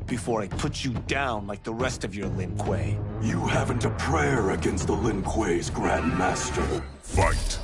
before I put you down like the rest of your Lin Kuei. You haven't a prayer against the Lin Kuei's Grand Master. Fight!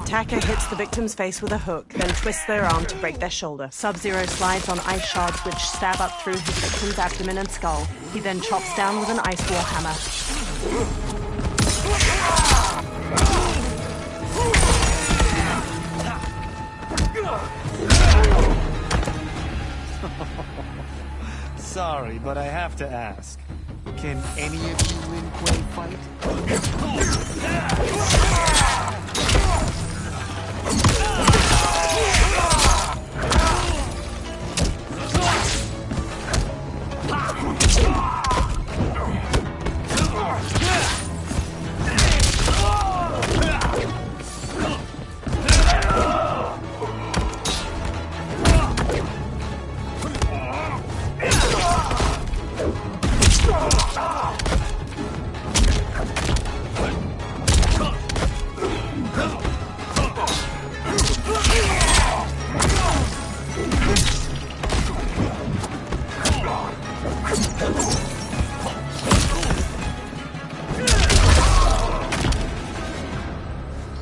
Attacker hits the victim's face with a hook, then twists their arm to break their shoulder. Sub-Zero slides on ice shards which stab up through his victim's abdomen and skull. He then chops down with an ice war hammer. Sorry, but I have to ask. Can any of you Lin Kuei fight?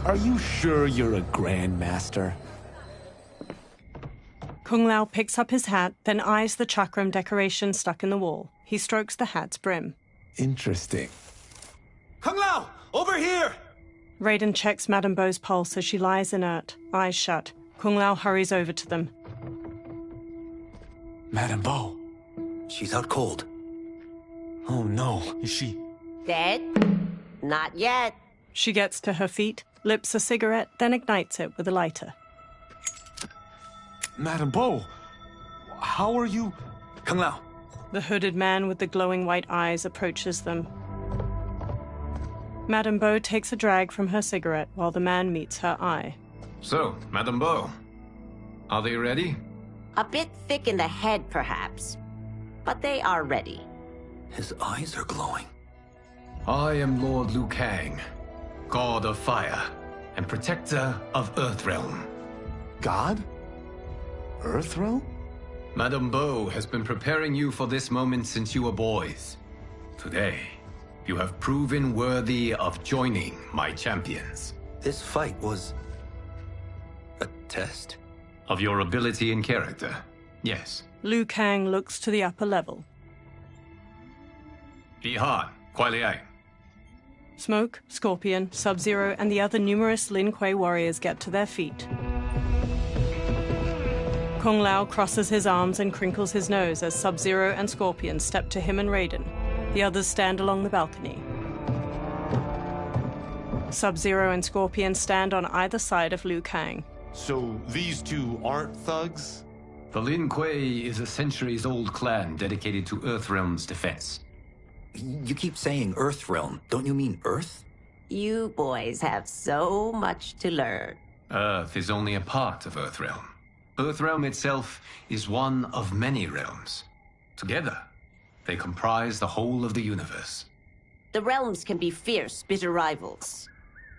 Are you sure you're a Grandmaster? Kung Lao picks up his hat, then eyes the chakram decoration stuck in the wall. He strokes the hat's brim. Interesting. Kung Lao! Over here! Raiden checks Madame Beau's pulse as she lies inert, eyes shut. Kung Lao hurries over to them. Madame Beau. She's out cold. Oh no, is she... Dead? Not yet. She gets to her feet, lips a cigarette, then ignites it with a lighter. Madame Beau, how are you... Kung Lao. The hooded man with the glowing white eyes approaches them. Madame Beau takes a drag from her cigarette while the man meets her eye. So, Madame Beau, are they ready? A bit thick in the head, perhaps. But they are ready. His eyes are glowing. I am Lord Liu Kang, God of Fire and Protector of Earthrealm. God? Earthrealm? Madame Beau has been preparing you for this moment since you were boys. Today, you have proven worthy of joining my champions. This fight was... a test? Of your ability and character, yes. Liu Kang looks to the upper level. Bihan, Kuai Liang. Smoke, Scorpion, Sub-Zero, and the other numerous Lin Kuei warriors get to their feet. Kung Lao crosses his arms and crinkles his nose as Sub-Zero and Scorpion step to him and Raiden. The others stand along the balcony. Sub-Zero and Scorpion stand on either side of Liu Kang. So these two aren't thugs? The Lin Kuei is a centuries-old clan dedicated to Earthrealm's defense. You keep saying Earthrealm. Don't you mean Earth? You boys have so much to learn. Earth is only a part of Earthrealm. Earthrealm itself is one of many realms. Together, they comprise the whole of the universe. The realms can be fierce, bitter rivals.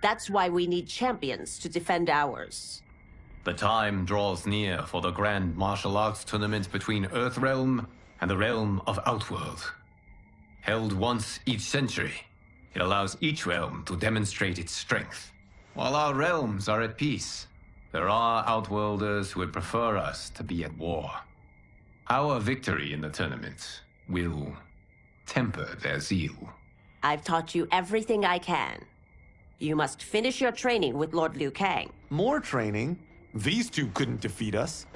That's why we need champions to defend ours. The time draws near for the grand martial arts tournament between Earthrealm and the realm of Outworld. Held once each century, it allows each realm to demonstrate its strength. While our realms are at peace, there are Outworlders who would prefer us to be at war. Our victory in the tournament will temper their zeal. I've taught you everything I can. You must finish your training with Lord Liu Kang. More training? These two couldn't defeat us.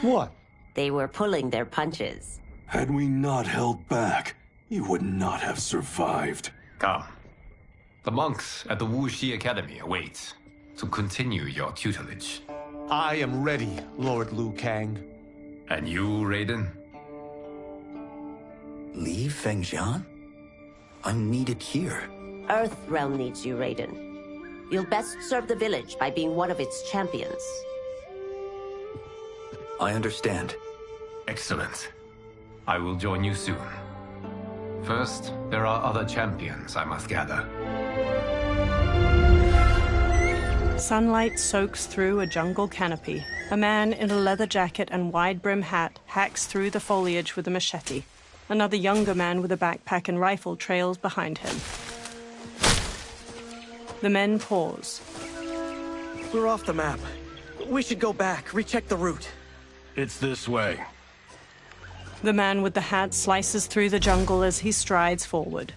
What? They were pulling their punches. Had we not held back, you would not have survived. Come. The monks at the Wuxi Academy await to continue your tutelage. I am ready, Lord Liu Kang. And you, Raiden? Li Fengjian? I'm needed here. Earthrealm needs you, Raiden. You'll best serve the village by being one of its champions. I understand. Excellent. I will join you soon. First, there are other champions I must gather. Sunlight soaks through a jungle canopy. A man in a leather jacket and wide-brim hat hacks through the foliage with a machete. Another younger man with a backpack and rifle trails behind him. The men pause. We're off the map. We should go back, recheck the route. It's this way. The man with the hat slices through the jungle as he strides forward.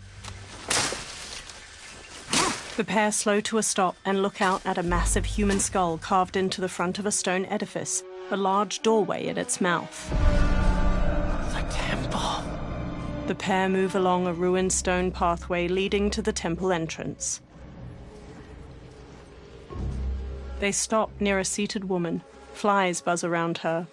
The pair slow to a stop and look out at a massive human skull carved into the front of a stone edifice, a large doorway at its mouth. The temple. The pair move along a ruined stone pathway leading to the temple entrance. They stop near a seated woman. Flies buzz around her.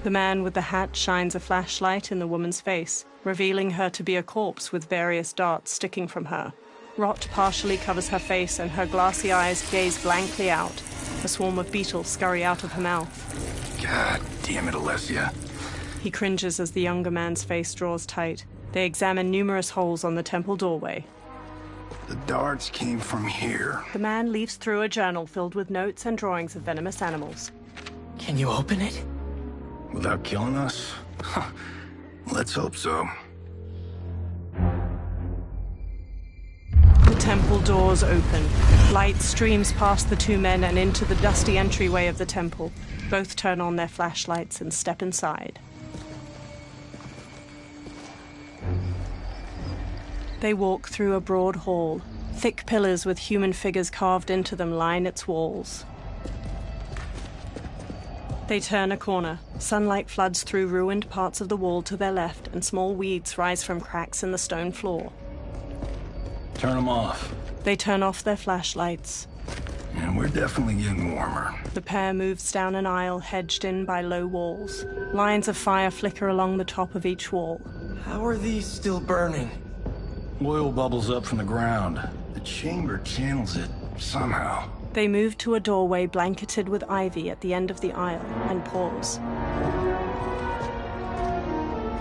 The man with the hat shines a flashlight in the woman's face, revealing her to be a corpse with various darts sticking from her. Rot partially covers her face and her glassy eyes gaze blankly out. A swarm of beetles scurry out of her mouth. God damn it, Alessia. He cringes as the younger man's face draws tight. They examine numerous holes on the temple doorway. The darts came from here. The man leaves through a journal filled with notes and drawings of venomous animals. Can you open it? Without killing us? Let's hope so. The temple doors open. Light streams past the two men and into the dusty entryway of the temple. Both turn on their flashlights and step inside. They walk through a broad hall. Thick pillars with human figures carved into them line its walls. They turn a corner. Sunlight floods through ruined parts of the wall to their left, and small weeds rise from cracks in the stone floor. Turn them off. They turn off their flashlights. And we're definitely getting warmer. The pair moves down an aisle hedged in by low walls. Lines of fire flicker along the top of each wall. How are these still burning? Oil bubbles up from the ground. The chamber channels it somehow. They move to a doorway blanketed with ivy at the end of the aisle and pause.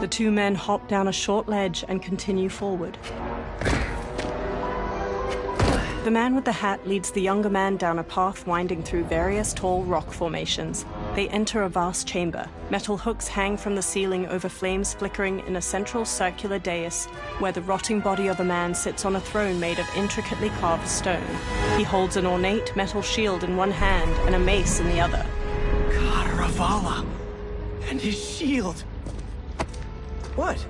The two men hop down a short ledge and continue forward. The man with the hat leads the younger man down a path winding through various tall rock formations. They enter a vast chamber. Metal hooks hang from the ceiling over flames flickering in a central circular dais where the rotting body of a man sits on a throne made of intricately carved stone. He holds an ornate metal shield in one hand and a mace in the other. God, Ravala! And his shield! What?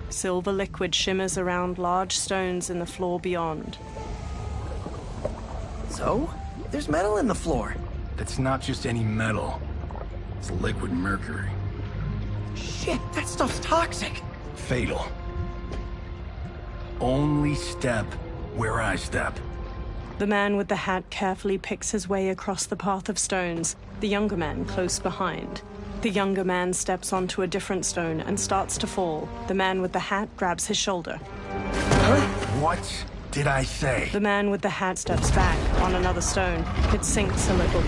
Silver liquid shimmers around large stones in the floor beyond. So? There's metal in the floor. That's not just any metal. It's liquid mercury. Shit, that stuff's toxic. Fatal. Only step where I step. The man with the hat carefully picks his way across the path of stones, the younger man close behind. The younger man steps onto a different stone and starts to fall. The man with the hat grabs his shoulder. What did I say? The man with the hat steps back on another stone. It sinks a little.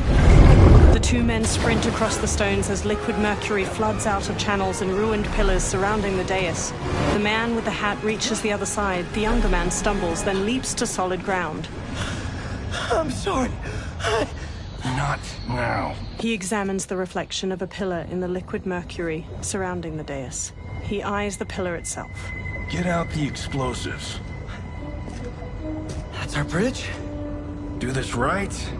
The two men sprint across the stones as liquid mercury floods out of channels and ruined pillars surrounding the dais. The man with the hat reaches the other side. The younger man stumbles, then leaps to solid ground. I'm sorry. Not now. He examines the reflection of a pillar in the liquid mercury surrounding the dais. He eyes the pillar itself. Get out the explosives. That's our bridge? Do this right,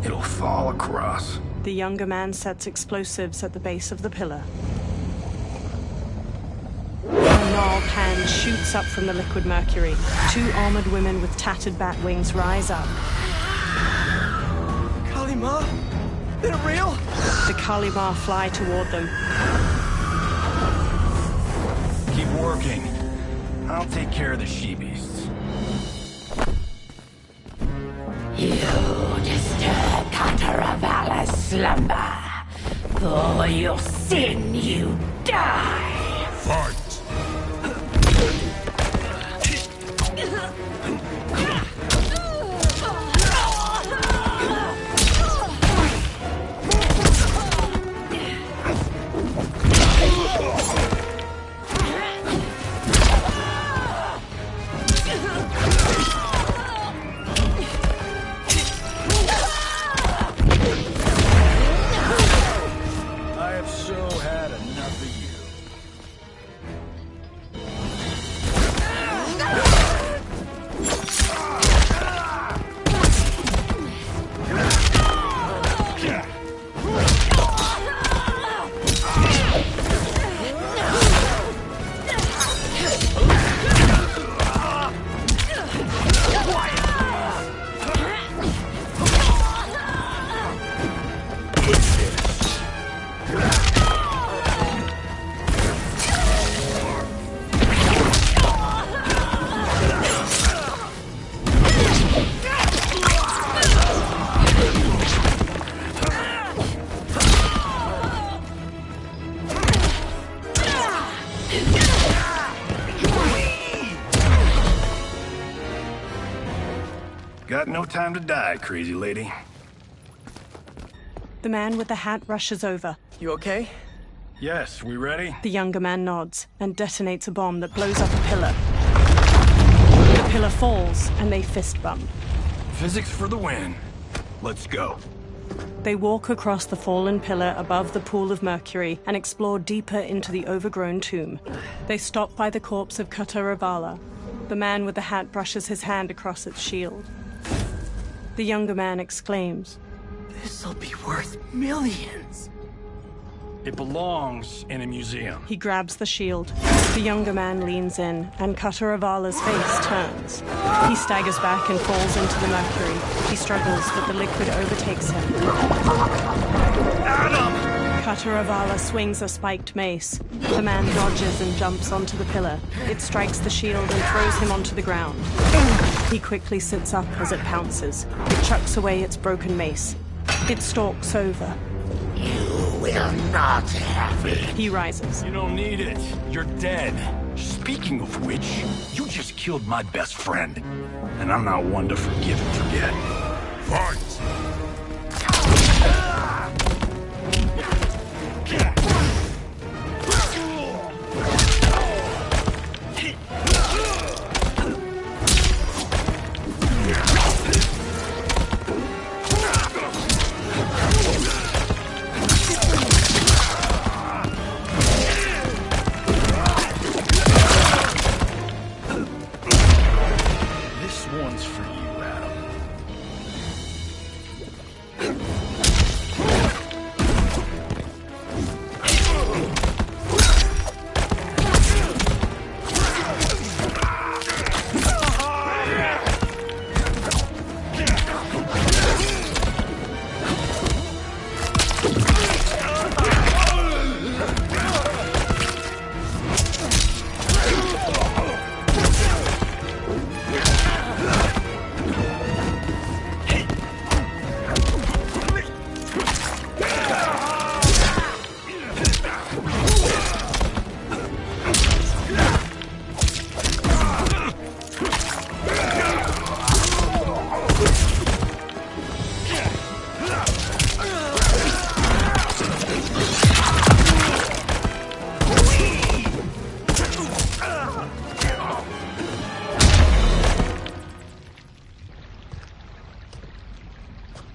it'll fall across. The younger man sets explosives at the base of the pillar. A gnarled hand shoots up from the liquid mercury. Two armored women with tattered bat wings rise up. Ma? Is it real? The Kalima fly toward them. Keep working. I'll take care of the she-beasts. You disturb Cataravalla's slumber. For your sin, you die. Fight! I have so had enough of you. Got no time to die, crazy lady. The man with the hat rushes over. You okay? Yes, we ready? The younger man nods and detonates a bomb that blows up a pillar. The pillar falls and they fist bump. Physics for the win. Let's go. They walk across the fallen pillar above the pool of mercury and explore deeper into the overgrown tomb. They stop by the corpse of Kataravala. The man with the hat brushes his hand across its shield. The younger man exclaims, This'll be worth millions. It belongs in a museum. He grabs the shield. The younger man leans in, and Kataravala's face turns. He staggers back and falls into the mercury. He struggles, but the liquid overtakes him. Kataravala swings a spiked mace. The man dodges and jumps onto the pillar. It strikes the shield and throws him onto the ground. He quickly sits up as it pounces. It chucks away its broken mace. It stalks over. You will not have it. He rises. You don't need it. You're dead. Speaking of which, you just killed my best friend. And I'm not one to forgive and forget. Fight! This one's for you, Adam.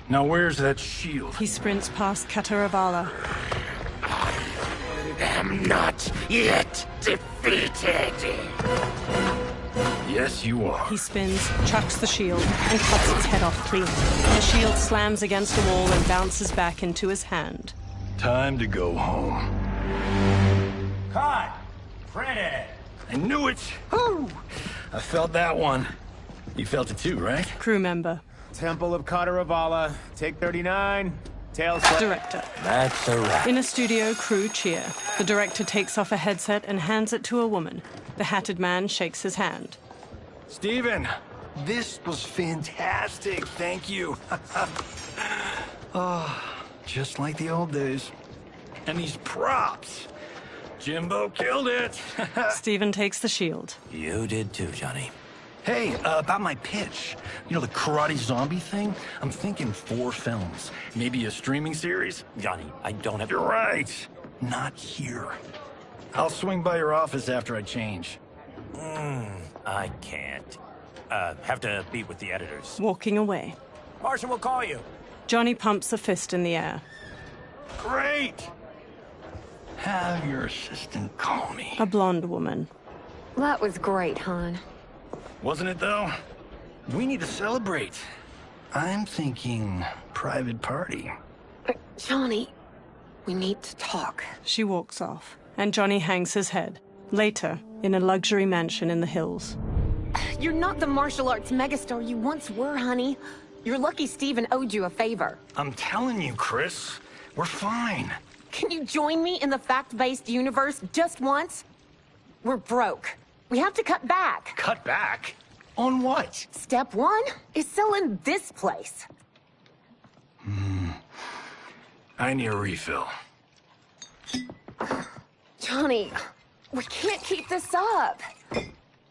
Now where's that shield? He sprints past Kataravala. Am not yet defeated. Yes, you are. He spins, chucks the shield, and cuts its head off clean. The shield slams against a wall and bounces back into his hand. Time to go home. Cut! Printed! I knew it! Woo! I felt that one. You felt it too, right? Crew member. Temple of Kataravala. Take 39. Tails. Director. That's a wrap. In a studio, crew cheer. The director takes off a headset and hands it to a woman. The hatted man shakes his hand. Steven, this was fantastic. Thank you. Oh, just like the old days. And these props. Jimbo killed it. Steven takes the shield. You did too, Johnny. Hey, about my pitch. You know, the karate zombie thing? I'm thinking 4 films. Maybe a streaming series? Johnny, I don't have... You're right. Not here. I'll swing by your office after I change. I can't. Have to meet with the editors. Walking away. Marshall will call you. Johnny pumps a fist in the air. Great! Have your assistant call me. A blonde woman. That was great, hon. Wasn't it, though? We need to celebrate. I'm thinking private party. Johnny, we need to talk. She walks off, and Johnny hangs his head. Later, in a luxury mansion in the hills. You're not the martial arts megastar you once were, honey. You're lucky Steven owed you a favor. I'm telling you, Chris, we're fine. Can you join me in the fact-based universe just once? We're broke. We have to cut back. Cut back? On what? Step 1 is selling this place. I need a refill. Johnny, we can't keep this up.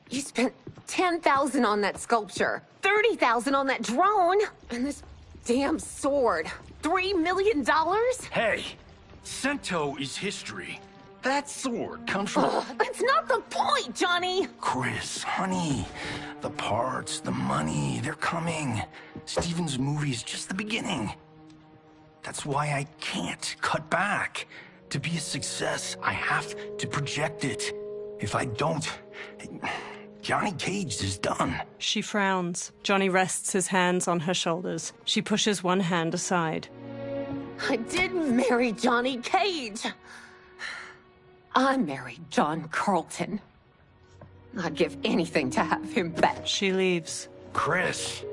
You spent $10,000 on that sculpture, $30,000 on that drone, and this damn sword. $3 million? Hey, Sento is history. That sword comes from... That's not the point, Johnny! Chris, honey, the parts, the money, they're coming. Steven's movie is just the beginning. That's why I can't cut back. To be a success, I have to project it. If I don't, Johnny Cage is done. She frowns. Johnny rests his hands on her shoulders. She pushes one hand aside. I didn't marry Johnny Cage. I married John Carlton. I'd give anything to have him back. She leaves. Chris,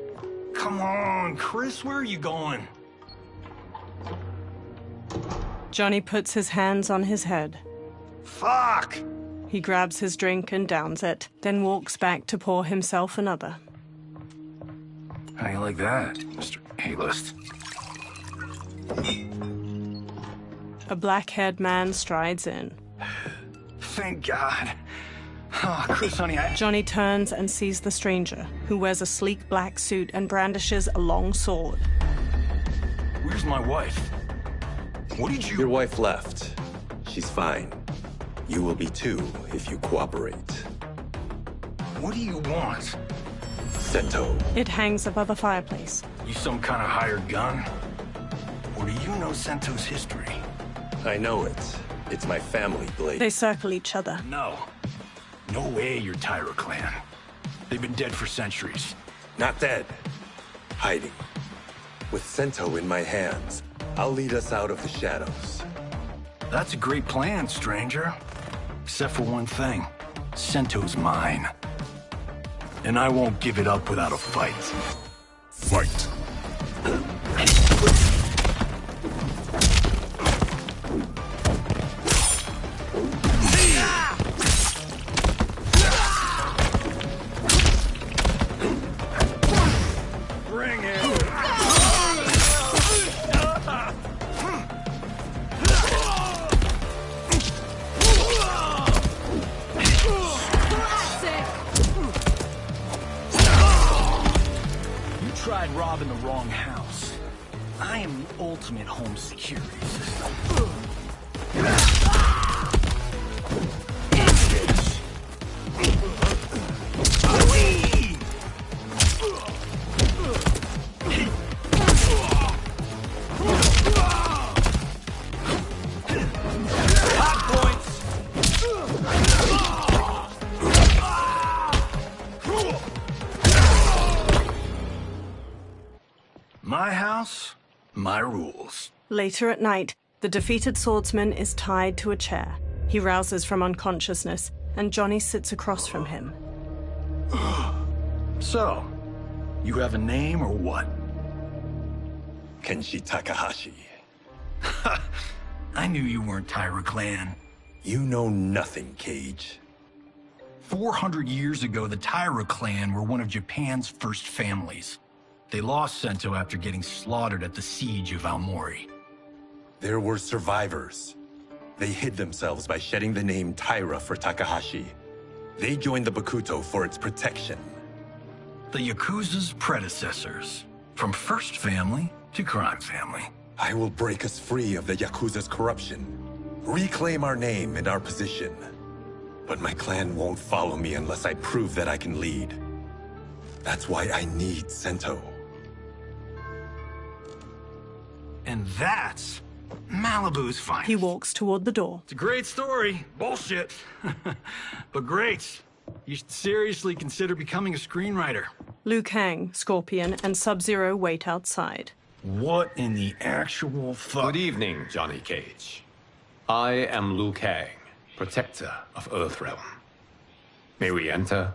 come on, Chris, where are you going? Johnny puts his hands on his head. Fuck! He grabs his drink and downs it, then walks back to pour himself another. How you like that, Mr. A-list? A black-haired man strides in. Thank God. Oh, Chris, honey, Johnny turns and sees the stranger, who wears a sleek black suit and brandishes a long sword. Where's my wife? What did you... Your wife left. She's fine. You will be too if you cooperate. What do you want? Sento. It hangs above a fireplace. You some kind of hired gun? Or do you know Sento's history? I know it. It's my family blade. They circle each other. No. No way you're Tyra clan. They've been dead for centuries. Not dead. Hiding. With Sento in my hands, I'll lead us out of the shadows. That's a great plan, stranger. Except for one thing. Sento's mine. And I won't give it up without a fight. Fight. Bring it! You tried robbing the wrong house. I am the ultimate home security system. My house, my rules. Later at night, the defeated swordsman is tied to a chair. He rouses from unconsciousness, and Johnny sits across from him. So, you have a name or what? Kenshi Takahashi. I knew you weren't Taira clan. You know nothing, Cage. 400 years ago, the Taira clan were one of Japan's first families. They lost Sento after getting slaughtered at the siege of Aomori. There were survivors. They hid themselves by shedding the name Taira for Takahashi. They joined the Bakuto for its protection. The Yakuza's predecessors. From first family to crime family. I will break us free of the Yakuza's corruption. Reclaim our name and our position. But my clan won't follow me unless I prove that I can lead. That's why I need Sento. And that's Malibu's finest. He walks toward the door. It's a great story. Bullshit. But great. You should seriously consider becoming a screenwriter. Liu Kang, Scorpion, and Sub-Zero wait outside. What in the actual fuck? Good evening, Johnny Cage. I am Liu Kang, protector of Earthrealm. May we enter?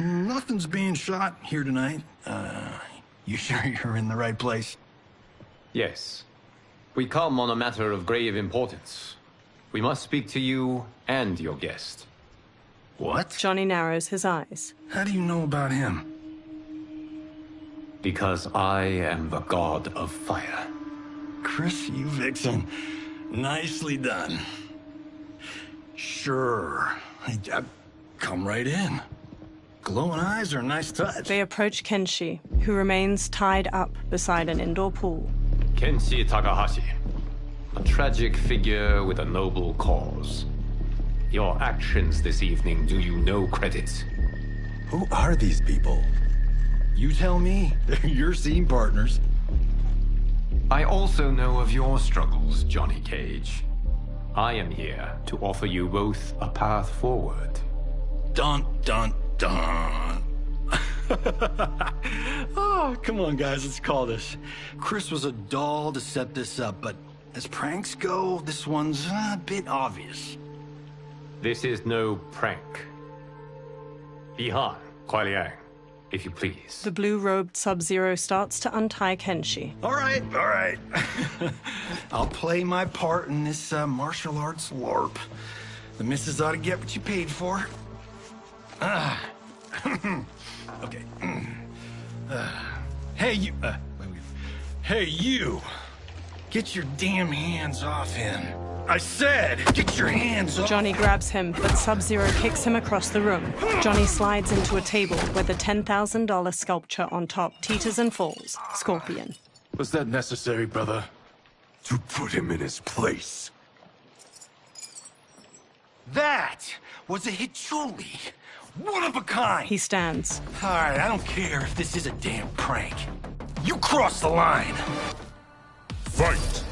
Nothing's being shot here tonight. You sure you're in the right place? Yes. We come on a matter of grave importance. We must speak to you and your guest. What? Johnny narrows his eyes. How do you know about him? Because I am the god of fire. Chris, you vixen. Nicely done. Sure. Come right in. Glowing eyes are a nice touch. They approach Kenshi, who remains tied up beside an indoor pool. Kenshi Takahashi. A tragic figure with a noble cause. Your actions this evening do you no credit. Who are these people? You tell me. They're your scene partners. I also know of your struggles, Johnny Cage. I am here to offer you both a path forward. Dun, dun, dun. Oh, come on, guys, let's call this. Chris was a doll to set this up, but as pranks go, this one's a bit obvious. This is no prank. Ihan, Kuai Liang, if you please. The blue-robed Sub-Zero starts to untie Kenshi. All right. I'll play my part in this martial arts LARP. The missus ought to get what you paid for. Okay. Hey, you... Hey, you! Get your damn hands off him. I said, get your hands off! Johnny grabs him, but Sub-Zero kicks him across the room. Johnny slides into a table where the $10,000 sculpture on top teeters and falls. Scorpion. Was that necessary, brother? To put him in his place. That was a Hichuli. One of a kind. He stands. All right, I don't care if this is a damn prank. You crossed the line. Fight!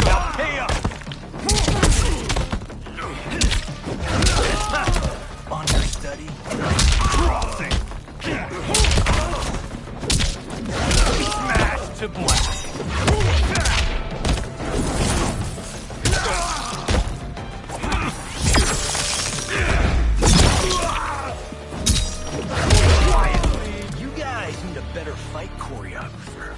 Now pay up! Understudy. Crossing. Smash to black. Quietly, you guys need a better fight choreographer.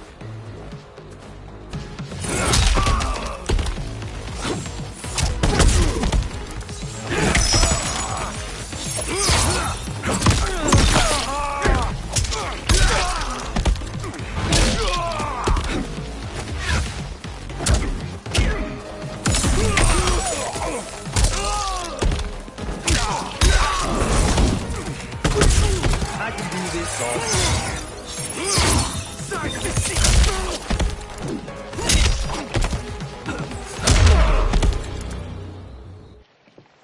I can do this all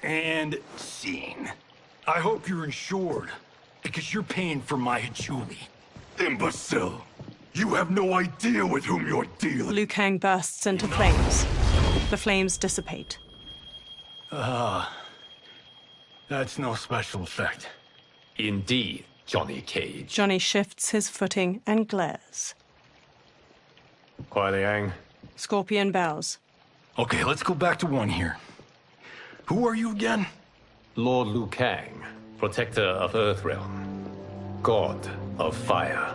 and scene. I hope you're insured, because you're paying for my Hichuli. Imbecile! You have no idea with whom you're dealing. Liu Kang bursts into flames. The flames dissipate. That's no special effect. Indeed, Johnny Cage. Johnny shifts his footing and glares. Kuai Liang. Scorpion bows. Okay, let's go back to one here. Who are you again? Lord Liu Kang, protector of Earthrealm. God of fire.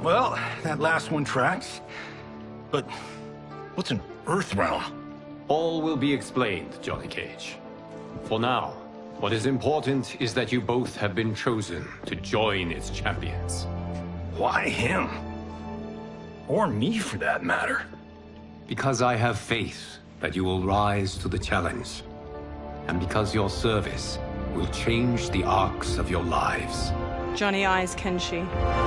Well, that last one tracks. But what's an Earth Realm? All will be explained, Johnny Cage. For now, what is important is that you both have been chosen to join its champions. Why him? Or me, for that matter. Because I have faith that you will rise to the challenge. And because your service will change the arcs of your lives. Johnny eyes Kenshi.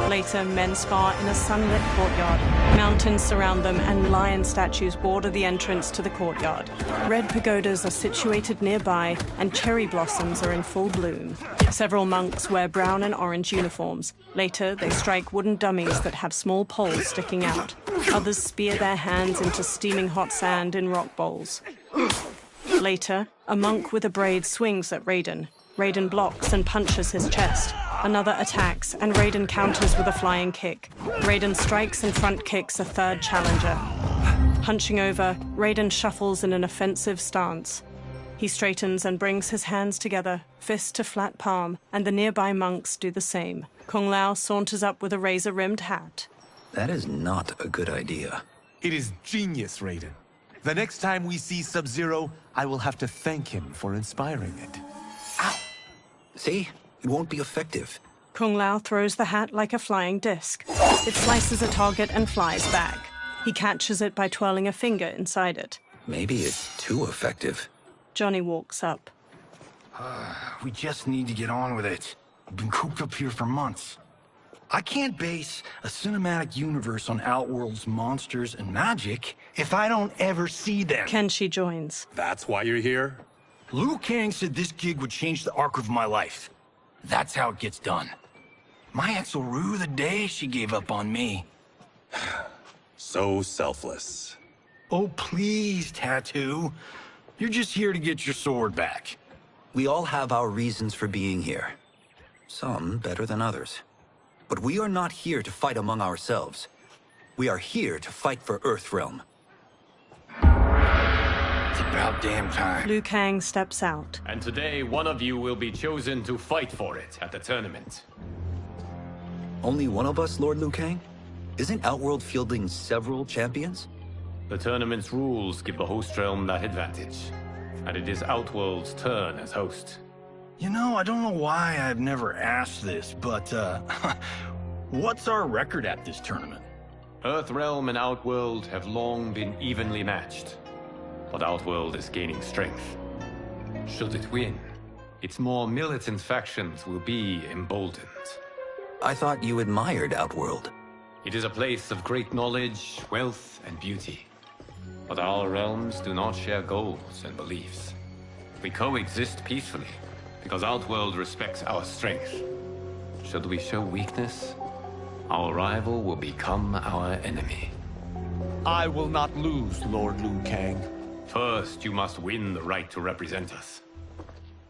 Later, men spar in a sunlit courtyard. Mountains surround them, and lion statues border the entrance to the courtyard. Red pagodas are situated nearby, and cherry blossoms are in full bloom. Several monks wear brown and orange uniforms. Later, they strike wooden dummies that have small poles sticking out. Others spear their hands into steaming hot sand in rock bowls. Later, a monk with a braid swings at Raiden. Raiden blocks and punches his chest. Another attacks, and Raiden counters with a flying kick. Raiden strikes and front kicks a third challenger. Hunching over, Raiden shuffles in an offensive stance. He straightens and brings his hands together, fist to flat palm, and the nearby monks do the same. Kung Lao saunters up with a razor-rimmed hat. That is not a good idea. It is genius, Raiden. The next time we see Sub-Zero, I will have to thank him for inspiring it. Ow! See? It won't be effective. Kung Lao throws the hat like a flying disc. It slices a target and flies back. He catches it by twirling a finger inside it. Maybe it's too effective. Johnny walks up. We just need to get on with it. I've been cooped up here for months. I can't base a cinematic universe on Outworld's monsters and magic if I don't ever see them. Kenshi joins. That's why you're here? Liu Kang said this gig would change the arc of my life. That's how it gets done. My ex will rue the day she gave up on me. So selfless. Oh, please, Tattoo. You're just here to get your sword back. We all have our reasons for being here. Some better than others. But we are not here to fight among ourselves. We are here to fight for Earthrealm. It's about damn time. Liu Kang steps out. And today, one of you will be chosen to fight for it at the tournament. Only one of us, Lord Liu Kang? Isn't Outworld fielding several champions? The tournament's rules give the host realm that advantage. And it is Outworld's turn as host. You know, I don't know why I've never asked this, but, what's our record at this tournament? Earthrealm and Outworld have long been evenly matched. But Outworld is gaining strength. Should it win, its more militant factions will be emboldened. I thought you admired Outworld. It is a place of great knowledge, wealth, and beauty. But our realms do not share goals and beliefs. We coexist peacefully, because Outworld respects our strength. Should we show weakness, our rival will become our enemy. I will not lose, Lord Liu Kang. First, you must win the right to represent us.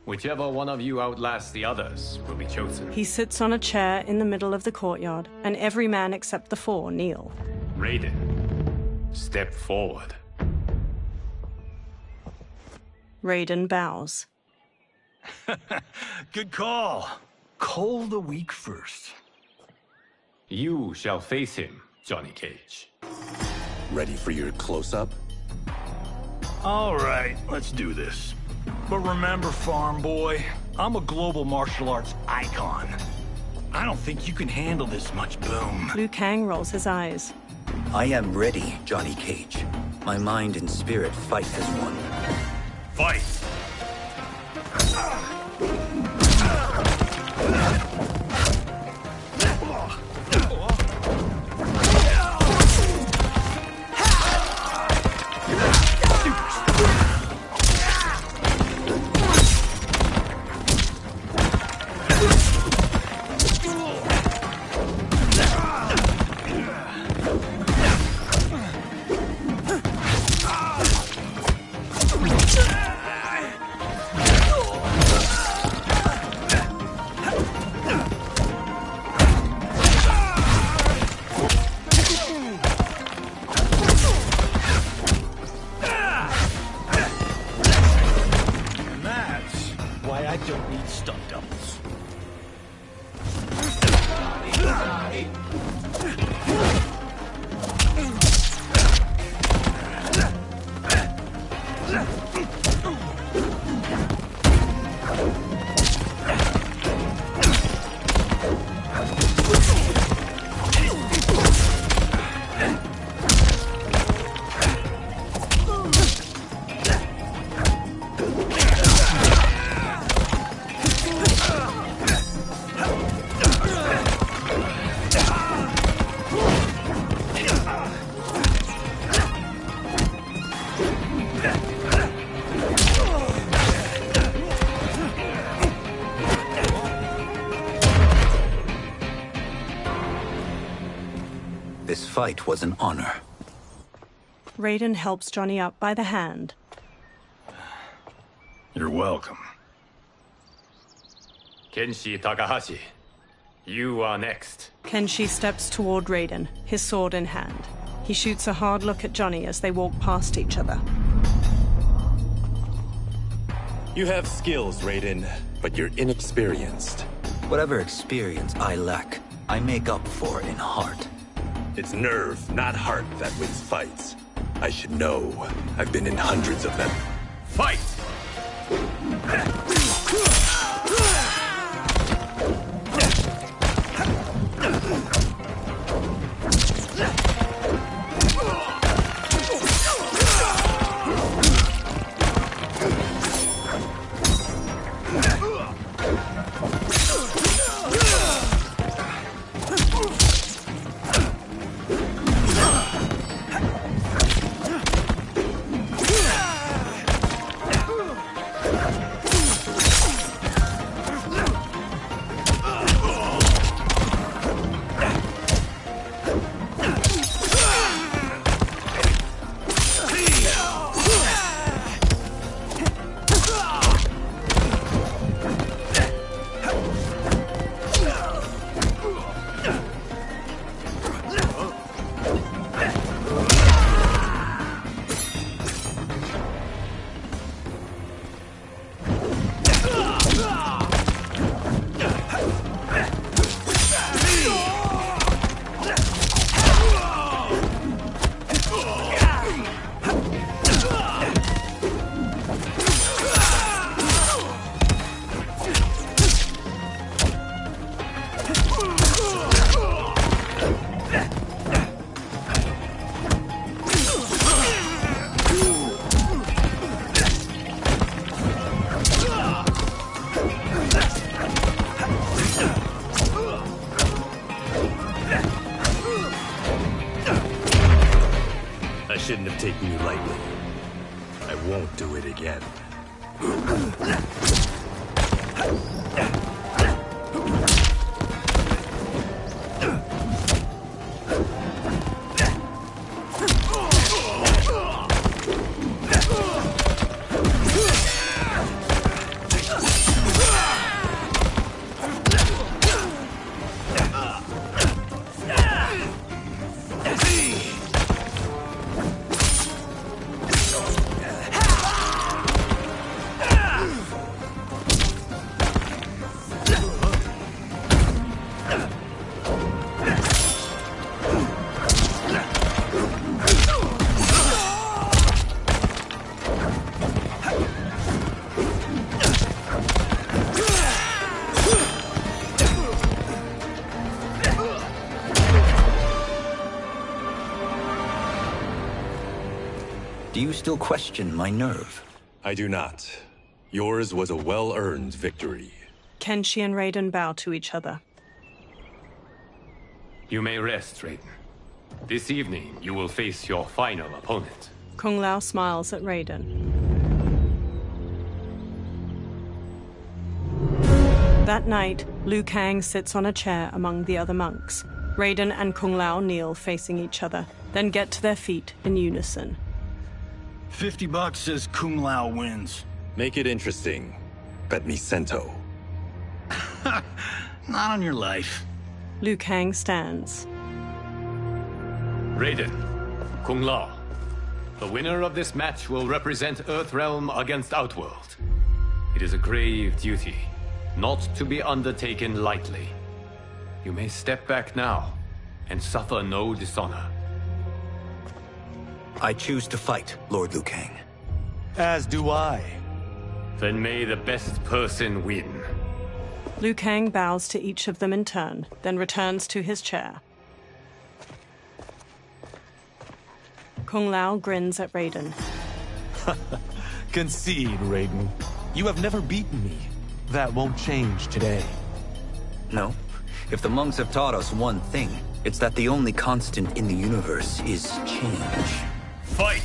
Whichever one of you outlasts the others will be chosen. He sits on a chair in the middle of the courtyard, and every man except the four kneel. Raiden, step forward. Raiden bows. Good call. Call the weak first. You shall face him, Johnny Cage. Ready for your close-up? All right, let's do this. But remember, farm boy, I'm a global martial arts icon. I don't think you can handle this much boom. Liu Kang rolls his eyes. I am ready, Johnny Cage. My mind and spirit fight as one. Fight! This fight was an honor. Raiden helps Johnny up by the hand. You're welcome. Kenshi Takahashi, you are next. Kenshi steps toward Raiden, his sword in hand. He shoots a hard look at Johnny as they walk past each other. You have skills, Raiden, but you're inexperienced. Whatever experience I lack, I make up for in heart. It's nerve, not heart, that wins fights. I should know. I've been in hundreds of them. Fight! Shouldn't have taken you lightly. I won't do it again. Do you still question my nerve? I do not. Yours was a well-earned victory. Kenshi and Raiden bow to each other. You may rest, Raiden. This evening, you will face your final opponent. Kung Lao smiles at Raiden. That night, Liu Kang sits on a chair among the other monks. Raiden and Kung Lao kneel facing each other, then get to their feet in unison. $50 says Kung Lao wins. Make it interesting. Bet me cento. Not on your life. Liu Kang stands. Raiden, Kung Lao. The winner of this match will represent Earthrealm against Outworld. It is a grave duty, not to be undertaken lightly. You may step back now and suffer no dishonor. I choose to fight, Lord Liu Kang. As do I. Then may the best person win. Liu Kang bows to each of them in turn, then returns to his chair. Kung Lao grins at Raiden. Concede, Raiden. You have never beaten me. That won't change today. No. If the monks have taught us one thing, it's that the only constant in the universe is change. Fight!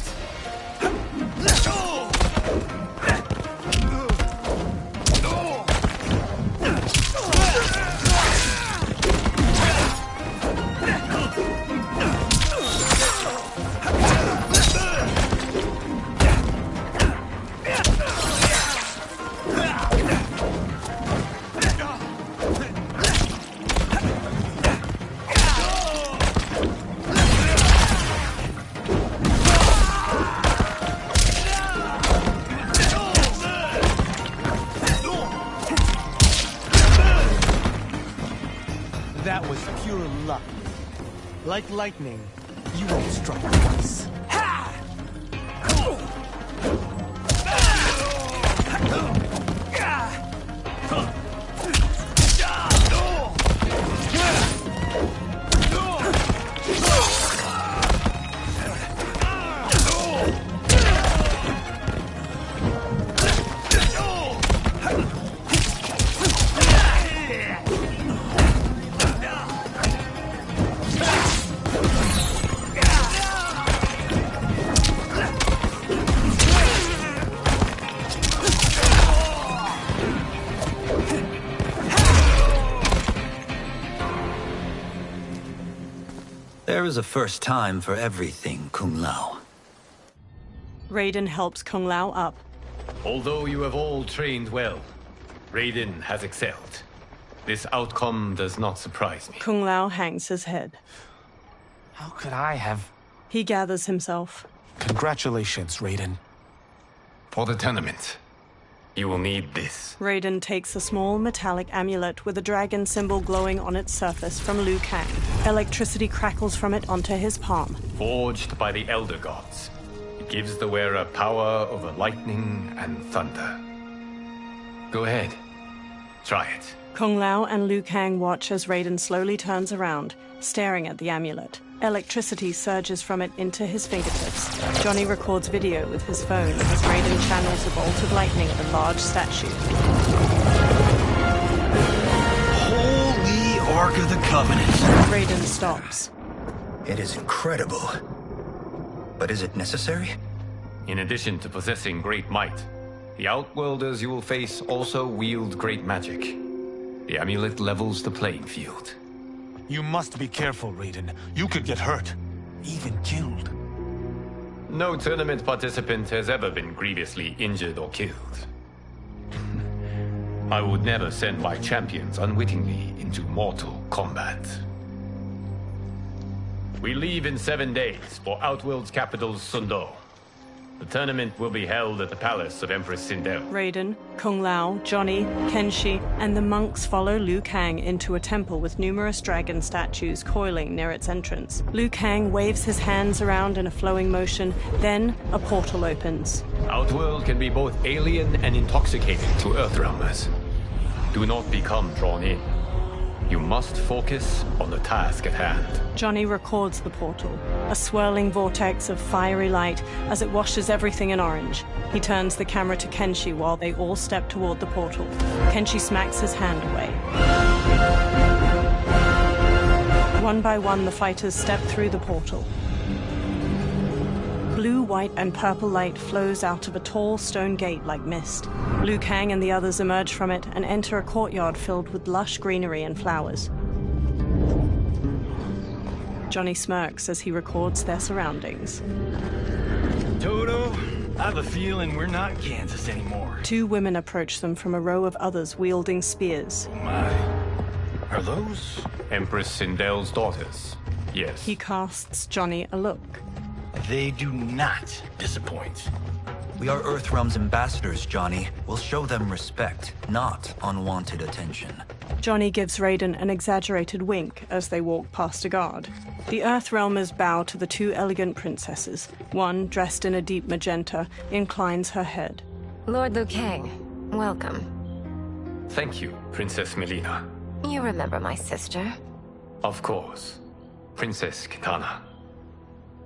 Like lightning, you won't strike twice. There is a first time for everything, Kung Lao. Raiden helps Kung Lao up. Although you have all trained well, Raiden has excelled. This outcome does not surprise me. Kung Lao hangs his head. How could I have... He gathers himself. Congratulations, Raiden. For the tournament, you will need this. Raiden takes a small metallic amulet with a dragon symbol glowing on its surface from Liu Kang. Electricity crackles from it onto his palm. Forged by the Elder Gods, it gives the wearer power over lightning and thunder. Go ahead, try it. Kung Lao and Liu Kang watch as Raiden slowly turns around, staring at the amulet. Electricity surges from it into his fingertips. Johnny records video with his phone as Raiden channels a bolt of lightning at a large statue. Holy Ark of the Covenant. Raiden stops. It is incredible. But is it necessary? In addition to possessing great might, the Outworlders you will face also wield great magic. The amulet levels the playing field. You must be careful, Raiden. You could get hurt. Even killed. No tournament participant has ever been grievously injured or killed. I would never send my champions unwittingly into mortal combat. We leave in 7 days for Outworld's capital, Sundo. The tournament will be held at the palace of Empress Sindel. Raiden, Kung Lao, Johnny, Kenshi, and the monks follow Liu Kang into a temple with numerous dragon statues coiling near its entrance. Liu Kang waves his hands around in a flowing motion, then a portal opens. Outworld can be both alien and intoxicating to Earthrealmers. Do not become drawn in. You must focus on the task at hand. Johnny records the portal, a swirling vortex of fiery light as it washes everything in orange. He turns the camera to Kenshi while they all step toward the portal. Kenshi smacks his hand away. One by one, the fighters step through the portal. Blue, white, and purple light flows out of a tall stone gate like mist. Liu Kang and the others emerge from it and enter a courtyard filled with lush greenery and flowers. Johnny smirks as he records their surroundings. Toto, I have a feeling we're not in Kansas anymore. 2 women approach them from a row of others wielding spears. Oh my. Are those? Empress Sindel's daughters, yes. He casts Johnny a look. They do not disappoint. We are Earthrealm's ambassadors, Johnny. We'll show them respect, not unwanted attention. Johnny gives Raiden an exaggerated wink as they walk past a guard. The Earthrealmers bow to the 2 elegant princesses. One, dressed in a deep magenta, inclines her head. Lord Liu Kang, welcome. Thank you, Princess Melina. You remember my sister? Of course. Princess Kitana.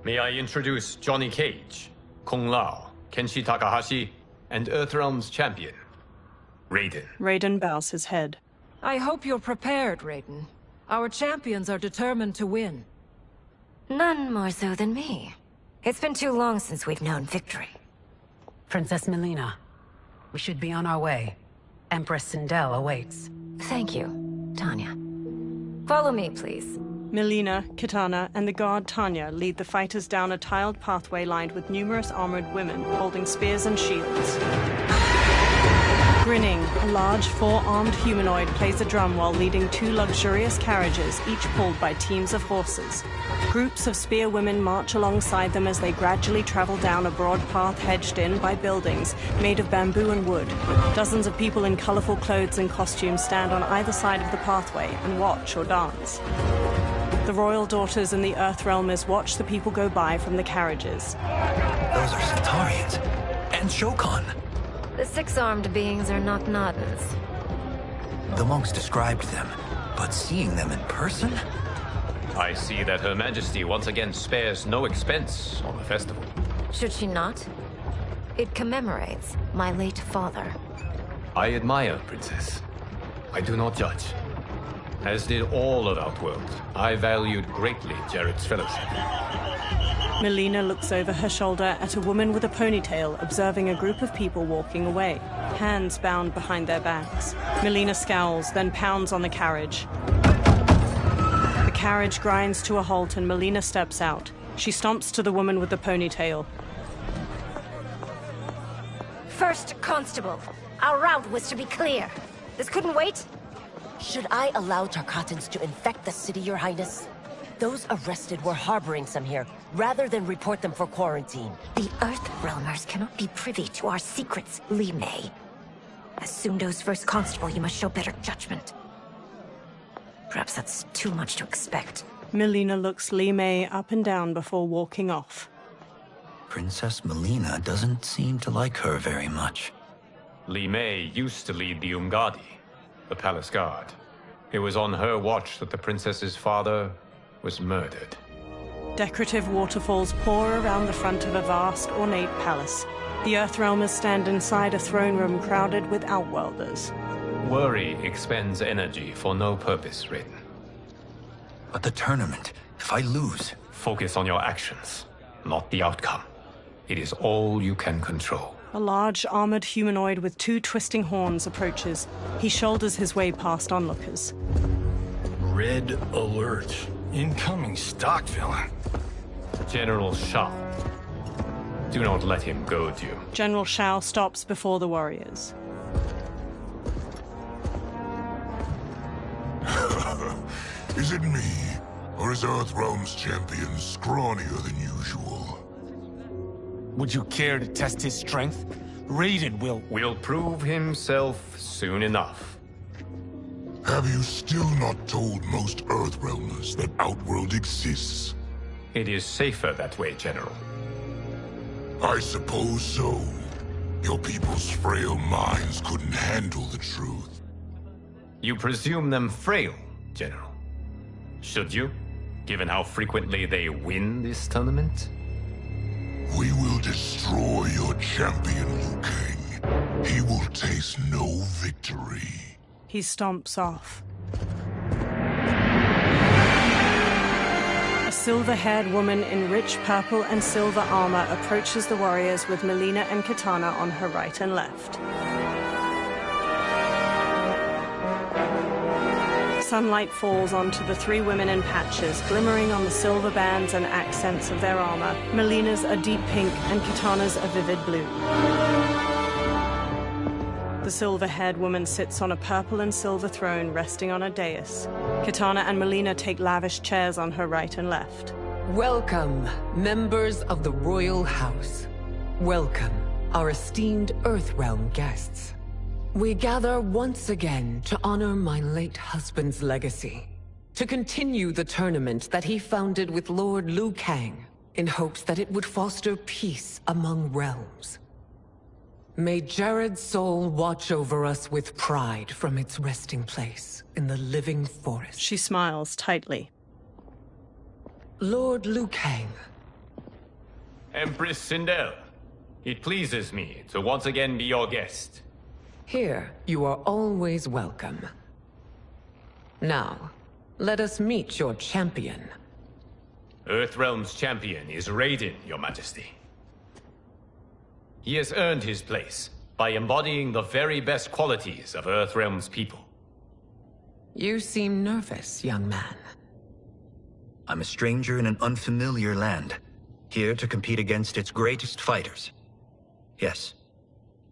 May I introduce Johnny Cage, Kung Lao, Kenshi Takahashi, and Earthrealm's champion, Raiden. Raiden bows his head. I hope you're prepared, Raiden. Our champions are determined to win. None more so than me. It's been too long since we've known victory. Princess Melina, we should be on our way. Empress Sindel awaits. Thank you, Tanya. Follow me, please. Melina, Kitana, and the guard Tanya lead the fighters down a tiled pathway lined with numerous armored women holding spears and shields. Grinning, a large 4-armed humanoid plays a drum while leading 2 luxurious carriages, each pulled by teams of horses. Groups of spear women march alongside them as they gradually travel down a broad path hedged in by buildings made of bamboo and wood. Dozens of people in colorful clothes and costumes stand on either side of the pathway and watch or dance. The The royal daughters and the Earthrealmers watch the people go by from the carriages. Those are Centaurians. And Shokan. The six-armed beings are not Nodens. The monks described them, but seeing them in person? I see that Her Majesty once again spares no expense on the festival. Should she not? It commemorates my late father. I admire, Princess. I do not judge. As did all of Outworld, I valued greatly Jared's fellowship. Melina looks over her shoulder at a woman with a ponytail observing a group of people walking away, hands bound behind their backs. Melina scowls, then pounds on the carriage. The carriage grinds to a halt and Melina steps out. She stomps to the woman with the ponytail. First Constable, our route was to be clear. This couldn't wait? Should I allow Tarkatans to infect the city, Your Highness? Those arrested were harboring some here, rather than report them for quarantine. The Earthrealmers cannot be privy to our secrets, Li Mei. As Sundo's first constable, you must show better judgment. Perhaps that's too much to expect. Melina looks Li Mei up and down before walking off. Princess Melina doesn't seem to like her very much. Li Mei used to lead the Umgadi, the palace guard. It was on her watch that the princess's father was murdered. Decorative waterfalls pour around the front of a vast, ornate palace. The Earthrealmers stand inside a throne room crowded with Outworlders. Worry expends energy for no purpose, Raiden. But the tournament, if I lose... Focus on your actions, not the outcome. It is all you can control. A large, armored humanoid with two twisting horns approaches. He shoulders his way past onlookers. Red alert. Incoming stock villain. General Shao. Do not let him goad you. General Shao stops before the warriors. Is it me, or is Earthrealm's champion scrawnier than usual? Would you care to test his strength? Raiden will prove himself soon enough. Have you still not told most Earthrealmers that Outworld exists? It is safer that way, General. I suppose so. Your people's frail minds couldn't handle the truth. You presume them frail, General. Should you, given how frequently they win this tournament? We will destroy your champion, Liu Kang. He will taste no victory. He stomps off. A silver-haired woman in rich purple and silver armor approaches the warriors with Melina and Katana on her right and left. Sunlight falls onto the three women in patches, glimmering on the silver bands and accents of their armor. Melina's a deep pink and Katana's a vivid blue. The silver-haired woman sits on a purple and silver throne resting on a dais. Katana and Melina take lavish chairs on her right and left. Welcome, members of the Royal House. Welcome, our esteemed Earthrealm guests. We gather once again to honor my late husband's legacy, to continue the tournament that he founded with Lord Liu Kang, in hopes that it would foster peace among realms. May Jared's soul watch over us with pride from its resting place in the living forest. She smiles tightly. Lord Liu Kang. Empress Sindel, it pleases me to once again be your guest. Here, you are always welcome. Now, let us meet your champion. Earthrealm's champion is Raiden, Your Majesty. He has earned his place by embodying the very best qualities of Earthrealm's people. You seem nervous, young man. I'm a stranger in an unfamiliar land, here to compete against its greatest fighters. Yes,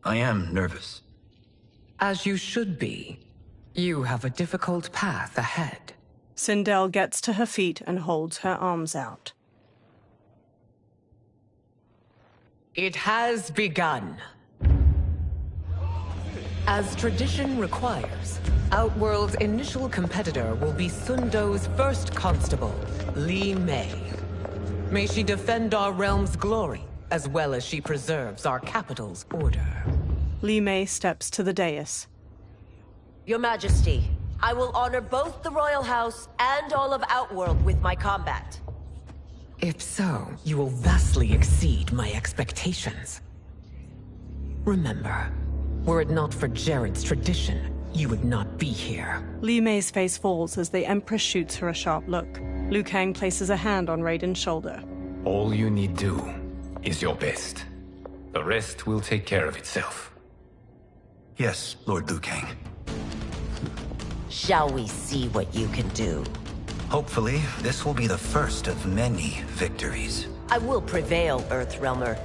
I am nervous. As you should be. You have a difficult path ahead. Sindel gets to her feet and holds her arms out. It has begun. As tradition requires, Outworld's initial competitor will be Sundo's first constable, Li Mei. May she defend our realm's glory, as well as she preserves our capital's order. Li Mei steps to the dais. Your Majesty, I will honor both the Royal House and all of Outworld with my combat. If so, you will vastly exceed my expectations. Remember, were it not for Jared's tradition, you would not be here. Li Mei's face falls as the Empress shoots her a sharp look. Liu Kang places a hand on Raiden's shoulder. All you need do is your best. The rest will take care of itself. Yes, Lord Liu Kang. Shall we see what you can do? Hopefully, this will be the first of many victories. I will prevail, Earthrealmer.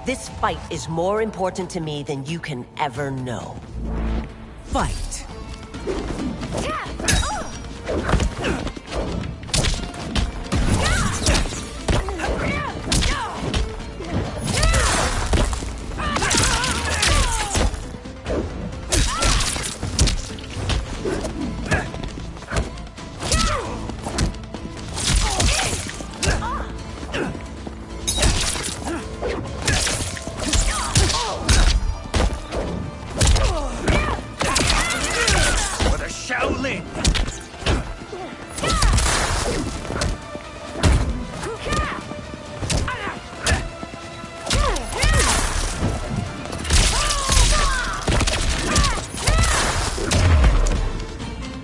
This fight is more important to me than you can ever know. Fight!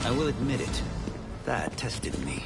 I will admit it. That tested me.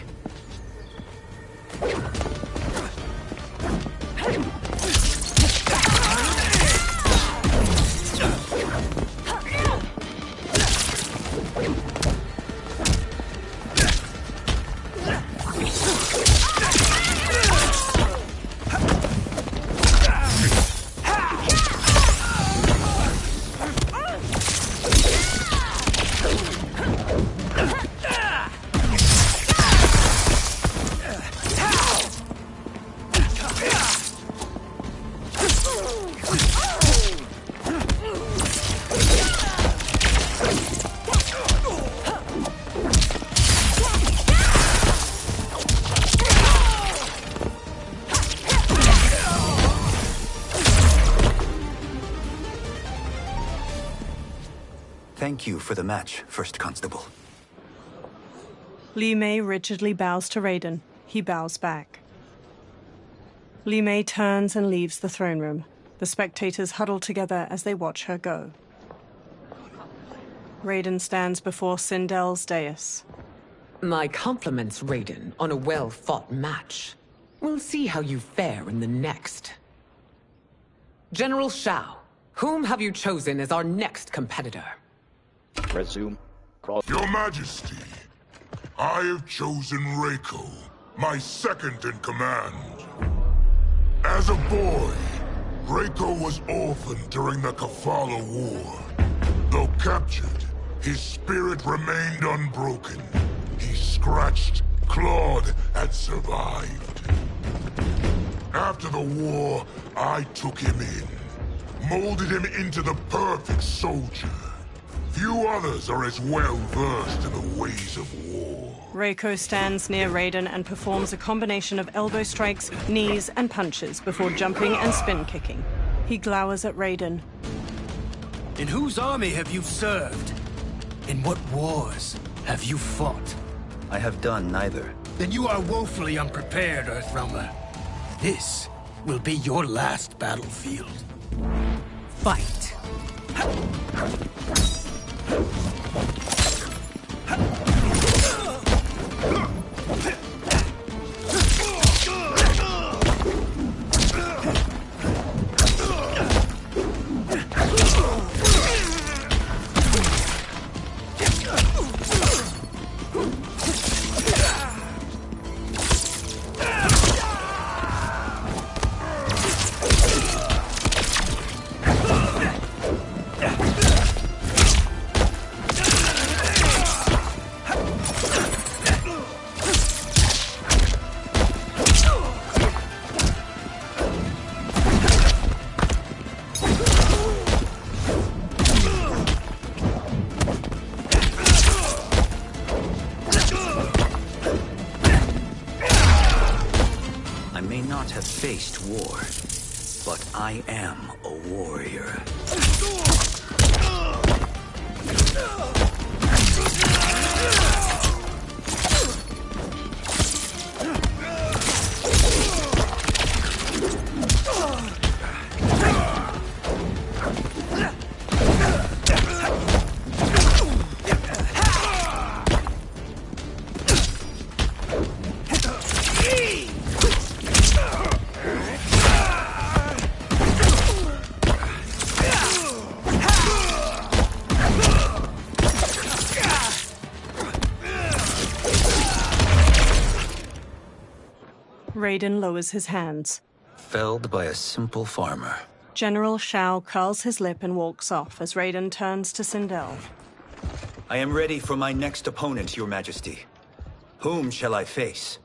Thank you for the match, First Constable. Li Mei rigidly bows to Raiden. He bows back. Li Mei turns and leaves the throne room. The spectators huddle together as they watch her go. Raiden stands before Sindel's dais. My compliments, Raiden, on a well-fought match. We'll see how you fare in the next. General Shao, whom have you chosen as our next competitor? Resume. Your Majesty, I have chosen Reiko, my second in command. As a boy, Reiko was orphaned during the Kafala War. Though captured, his spirit remained unbroken. He scratched, clawed, and survived. After the war, I took him in, molded him into the perfect soldier. Few others are as well versed in the ways of war. Reiko stands near Raiden and performs a combination of elbow strikes, knees, and punches before jumping and spin kicking. He glowers at Raiden. In whose army have you served? In what wars have you fought? I have done neither. Then you are woefully unprepared, Earthrealmer. This will be your last battlefield. Fight! I may not have faced war, but I am a warrior. Raiden lowers his hands. Felled by a simple farmer. General Shao curls his lip and walks off as Raiden turns to Sindel. I am ready for my next opponent, Your Majesty. Whom shall I face?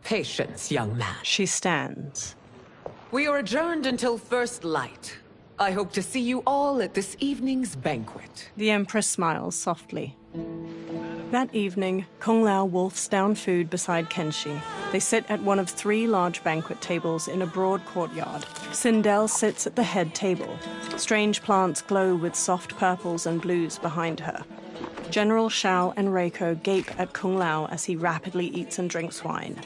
Patience, young man. She stands. We are adjourned until first light. I hope to see you all at this evening's banquet. The Empress smiles softly. That evening, Kung Lao wolfs down food beside Kenshi. They sit at one of 3 large banquet tables in a broad courtyard. Sindel sits at the head table. Strange plants glow with soft purples and blues behind her. General Shao and Reiko gape at Kung Lao as he rapidly eats and drinks wine.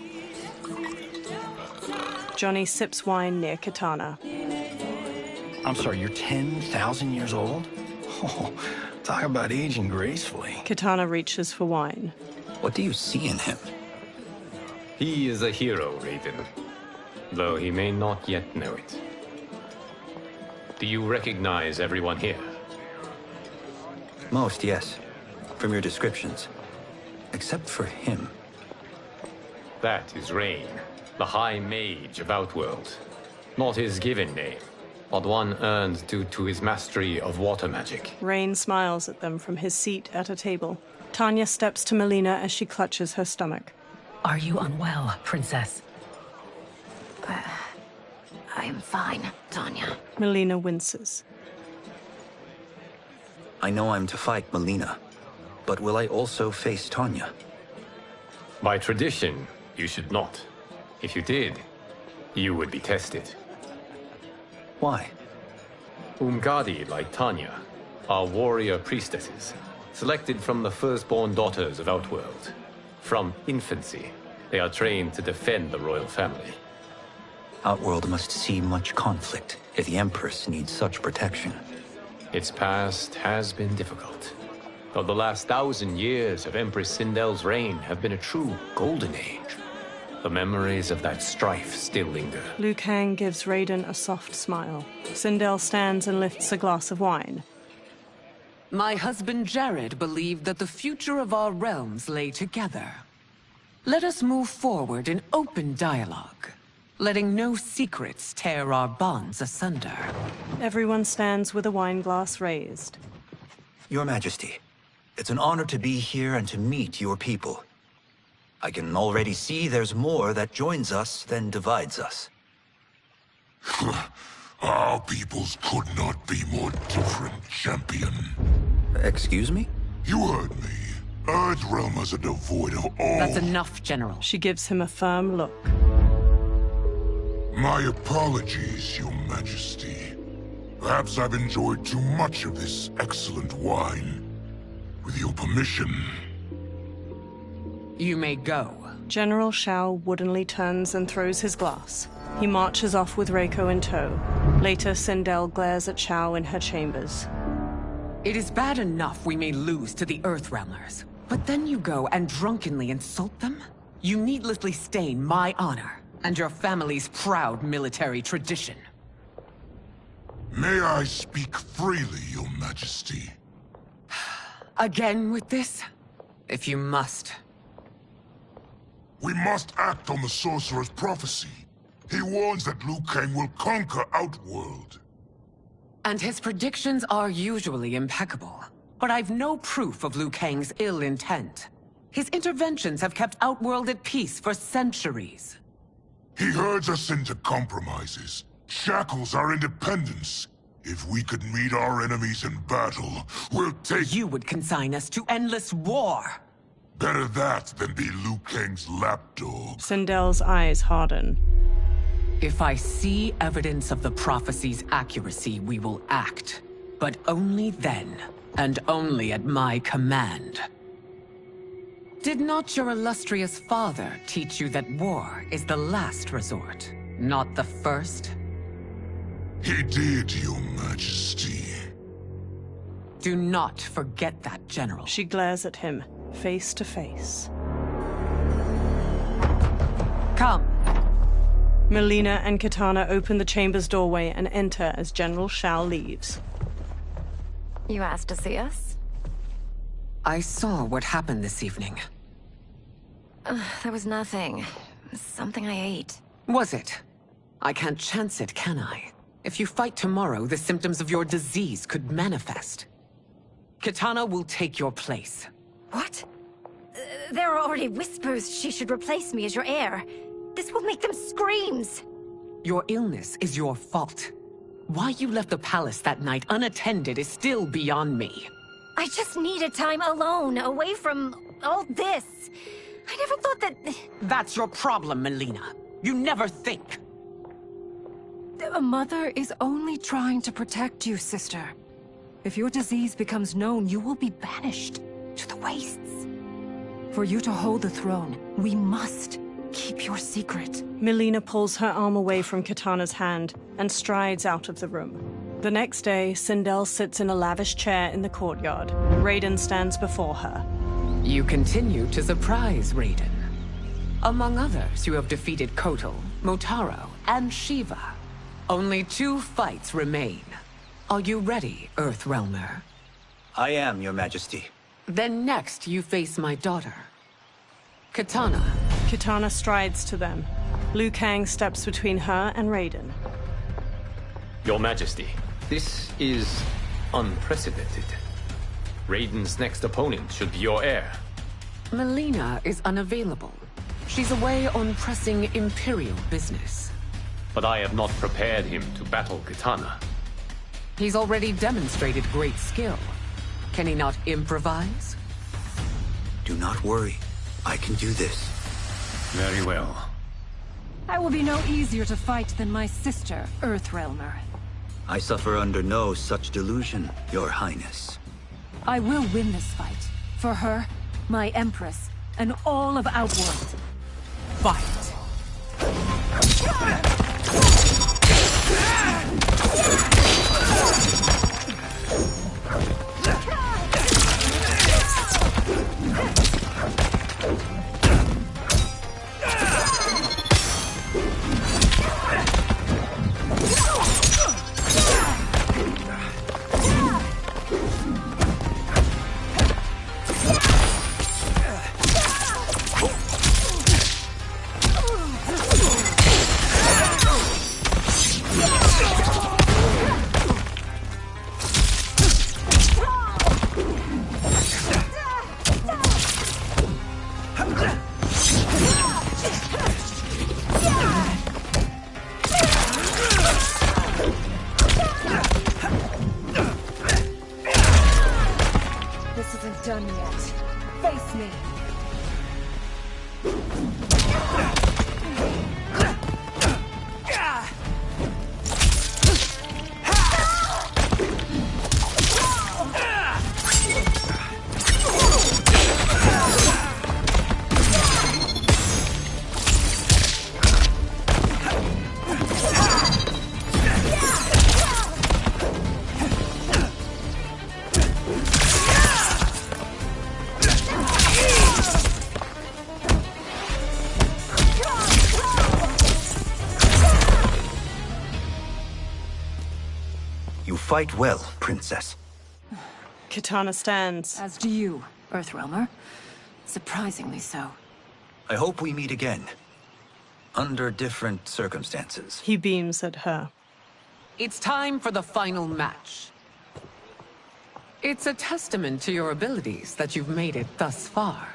Johnny sips wine near Kitana. I'm sorry, you're 10,000 years old? Oh, talk about aging gracefully. Kitana reaches for wine. What do you see in him? He is a hero, Raiden. Though he may not yet know it. Do you recognize everyone here? Most, yes. From your descriptions. Except for him. That is Rain, the High Mage of Outworld. Not his given name, but one earned due to his mastery of water magic. Rain smiles at them from his seat at a table. Tanya steps to Melina as she clutches her stomach. Are you unwell, Princess? I'm fine, Tanya. Melina winces. I know I'm to fight Melina, but will I also face Tanya? By tradition, you should not. If you did, you would be tested. Why? Umgadi, like Tanya, are warrior priestesses, selected from the firstborn daughters of Outworld. From infancy, they are trained to defend the royal family. Outworld must see much conflict if the Empress needs such protection. Its past has been difficult, though the last 1,000 years of Empress Sindel's reign have been a true golden age. The memories of that strife still linger. Liu Kang gives Raiden a soft smile. Sindel stands and lifts a glass of wine. My husband Jared believed that the future of our realms lay together. Let us move forward in open dialogue, letting no secrets tear our bonds asunder. Everyone stands with a wine glass raised. Your Majesty, it's an honor to be here and to meet your people. I can already see there's more that joins us than divides us. Our peoples could not be more different, champion. Excuse me? You heard me. Earthrealmers are devoid of all... That's enough, General. She gives him a firm look. My apologies, Your Majesty. Perhaps I've enjoyed too much of this excellent wine. With your permission... You may go. General Shao woodenly turns and throws his glass. He marches off with Reiko in tow. Later, Sindel glares at Shao in her chambers. It is bad enough we may lose to the Earthrealmers, but then you go and drunkenly insult them? You needlessly stain my honor and your family's proud military tradition. May I speak freely, Your Majesty? Again with this? If you must. We must act on the Sorcerer's prophecy. He warns that Liu Kang will conquer Outworld. And his predictions are usually impeccable. But I've no proof of Liu Kang's ill intent. His interventions have kept Outworld at peace for centuries. He herds us into compromises, shackles our independence. If we could meet our enemies in battle, we'll take... You would consign us to endless war! Better that than be Liu Kang's lapdog. Sindel's eyes harden. If I see evidence of the prophecy's accuracy, we will act. But only then, and only at my command. Did not your illustrious father teach you that war is the last resort, not the first? He did, Your Majesty. Do not forget that, General. She glares at him, face to face. Come. Melina and Kitana open the chamber's doorway and enter as General Shao leaves. You asked to see us? I saw what happened this evening. There was nothing. Something I ate. Was it? I can't chance it, can I? If you fight tomorrow, the symptoms of your disease could manifest. Kitana will take your place. What? There are already whispers she should replace me as your heir. This will make them screams! Your illness is your fault. Why you left the palace that night unattended is still beyond me. I just needed time alone, away from all this. I never thought that... That's your problem, Melina. You never think. A mother is only trying to protect you, sister. If your disease becomes known, you will be banished to the wastes. For you to hold the throne, we must keep your secret. Melina pulls her arm away from Kitana's hand and strides out of the room. The next day, Sindel sits in a lavish chair in the courtyard. Raiden stands before her. You continue to surprise Raiden. Among others, you have defeated Kotal, Motaro, and Shiva. Only 2 fights remain. Are you ready, Earthrealmer? I am, Your Majesty. Then next, you face my daughter, Kitana. Kitana strides to them. Liu Kang steps between her and Raiden. Your Majesty, this is unprecedented. Raiden's next opponent should be your heir. Melina is unavailable. She's away on pressing Imperial business. But I have not prepared him to battle Kitana. He's already demonstrated great skill. Can he not improvise? Do not worry. I can do this. Very well. I will be no easier to fight than my sister, Earthrealmer. I suffer under no such delusion, Your Highness. I will win this fight. For her, my Empress, and all of Outworld. Fight! Done yet. Face me. Fight well, Princess. Kitana stands. As do you, Earthrealmer. Surprisingly so. I hope we meet again. Under different circumstances. He beams at her. It's time for the final match. It's a testament to your abilities that you've made it thus far.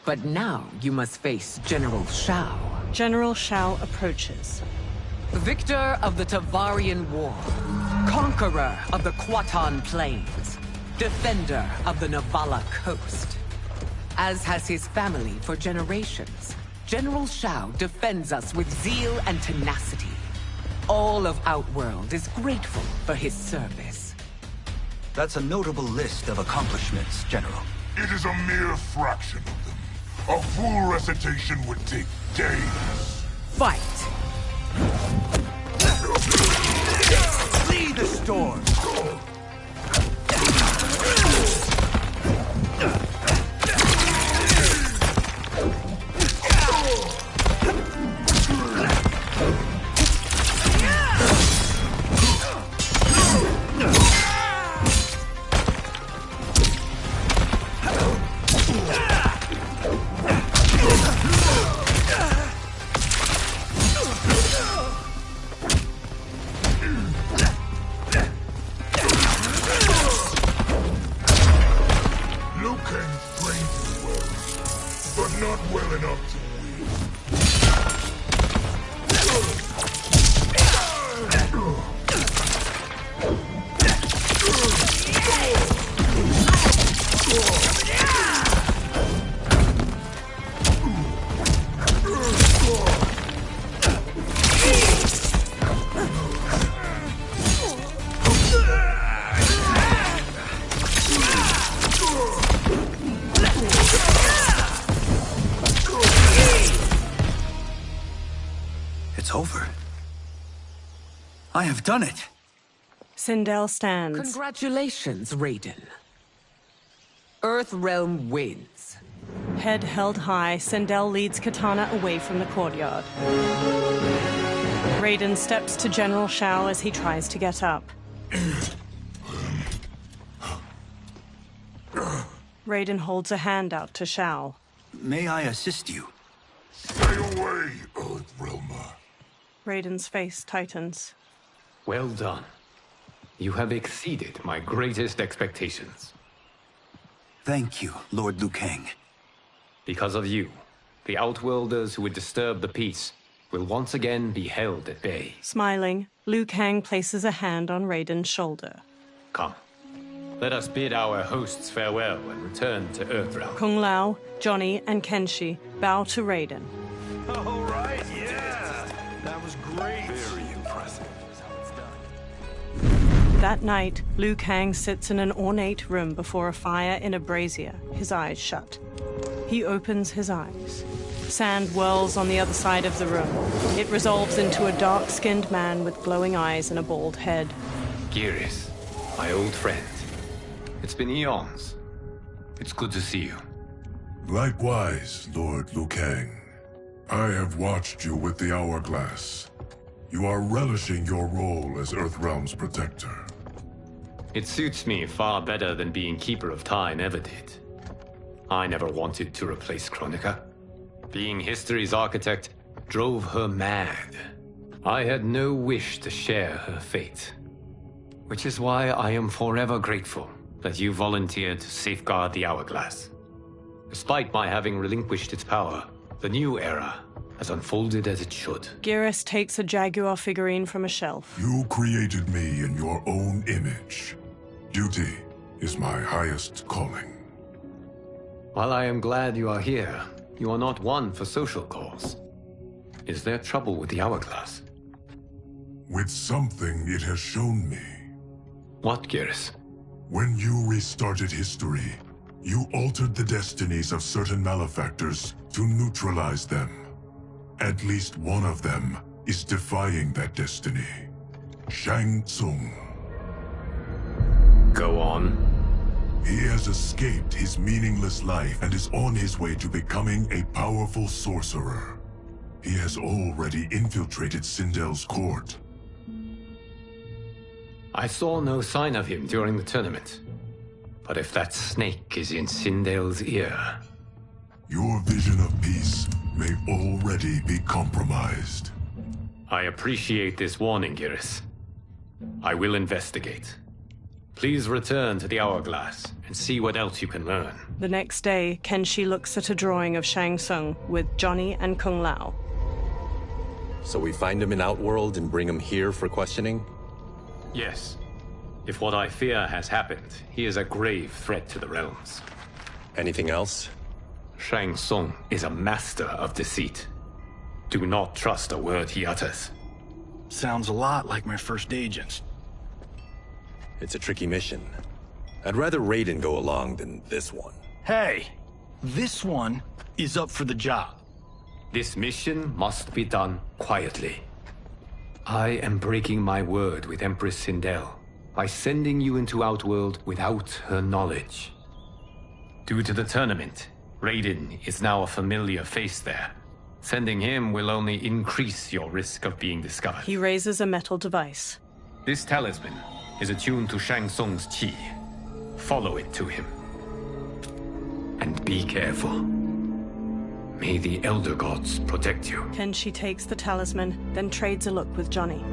But now you must face General Shao. General Shao approaches. Victor of the Tavarian War. Conqueror of the Kwatan Plains. Defender of the Navala Coast. As has his family for generations. General Shao defends us with zeal and tenacity. All of Outworld is grateful for his service. That's a notable list of accomplishments, General. It is a mere fraction of them. A full recitation would take days. Fight! Flee the storm! It's over. I have done it. Sindel stands. Congratulations, Raiden. Earthrealm wins. Head held high, Sindel leads Katana away from the courtyard. Raiden steps to General Shao as he tries to get up. Raiden holds a hand out to Shao. May I assist you? Stay away, Earthrealmer. Raiden's face tightens. Well done. You have exceeded my greatest expectations. Thank you, Lord Liu Kang. Because of you, the Outworlders who would disturb the peace will once again be held at bay. Smiling, Liu Kang places a hand on Raiden's shoulder. Come. Let us bid our hosts farewell and return to Earthrealm. Kung Lao, Johnny, and Kenshi bow to Raiden. All right, yeah. That was great. Very impressive. That night, Liu Kang sits in an ornate room before a fire in a brazier, his eyes shut. He opens his eyes. Sand whirls on the other side of the room. It resolves into a dark-skinned man with glowing eyes and a bald head. Geras, my old friend. It's been eons. It's good to see you. Likewise, Lord Liu Kang. I have watched you with the Hourglass. You are relishing your role as Earthrealm's protector. It suits me far better than being Keeper of Time ever did. I never wanted to replace Kronika. Being history's architect drove her mad. I had no wish to share her fate. Which is why I am forever grateful that you volunteered to safeguard the Hourglass. Despite my having relinquished its power, the new era has unfolded as it should. Geras takes a Jaguar figurine from a shelf. You created me in your own image. Duty is my highest calling. While I am glad you are here, you are not one for social calls. Is there trouble with the Hourglass? With something it has shown me. What, Geras? When you restarted history, you altered the destinies of certain malefactors to neutralize them. At least one of them is defying that destiny. Shang Tsung. Go on. He has escaped his meaningless life and is on his way to becoming a powerful sorcerer. He has already infiltrated Sindel's court. I saw no sign of him during the tournament. But if that snake is in Sindel's ear... Your vision of peace may already be compromised. I appreciate this warning, Geras. I will investigate. Please return to the Hourglass and see what else you can learn. The next day, Kenshi looks at a drawing of Shang Tsung with Johnny and Kung Lao. So we find him in Outworld and bring him here for questioning? Yes. If what I fear has happened, he is a grave threat to the realms. Anything else? Shang Tsung is a master of deceit. Do not trust a word he utters. Sounds a lot like my first agents. It's a tricky mission. I'd rather Raiden go along than this one. Hey! This one is up for the job. This mission must be done quietly. I am breaking my word with Empress Sindel by sending you into Outworld without her knowledge. Due to the tournament, Raiden is now a familiar face there. Sending him will only increase your risk of being discovered. He raises a metal device. This talisman is attuned to Shang Tsung's chi. Follow it to him. And be careful. May the Elder Gods protect you. Kenshi takes the talisman, then trades a look with Johnny.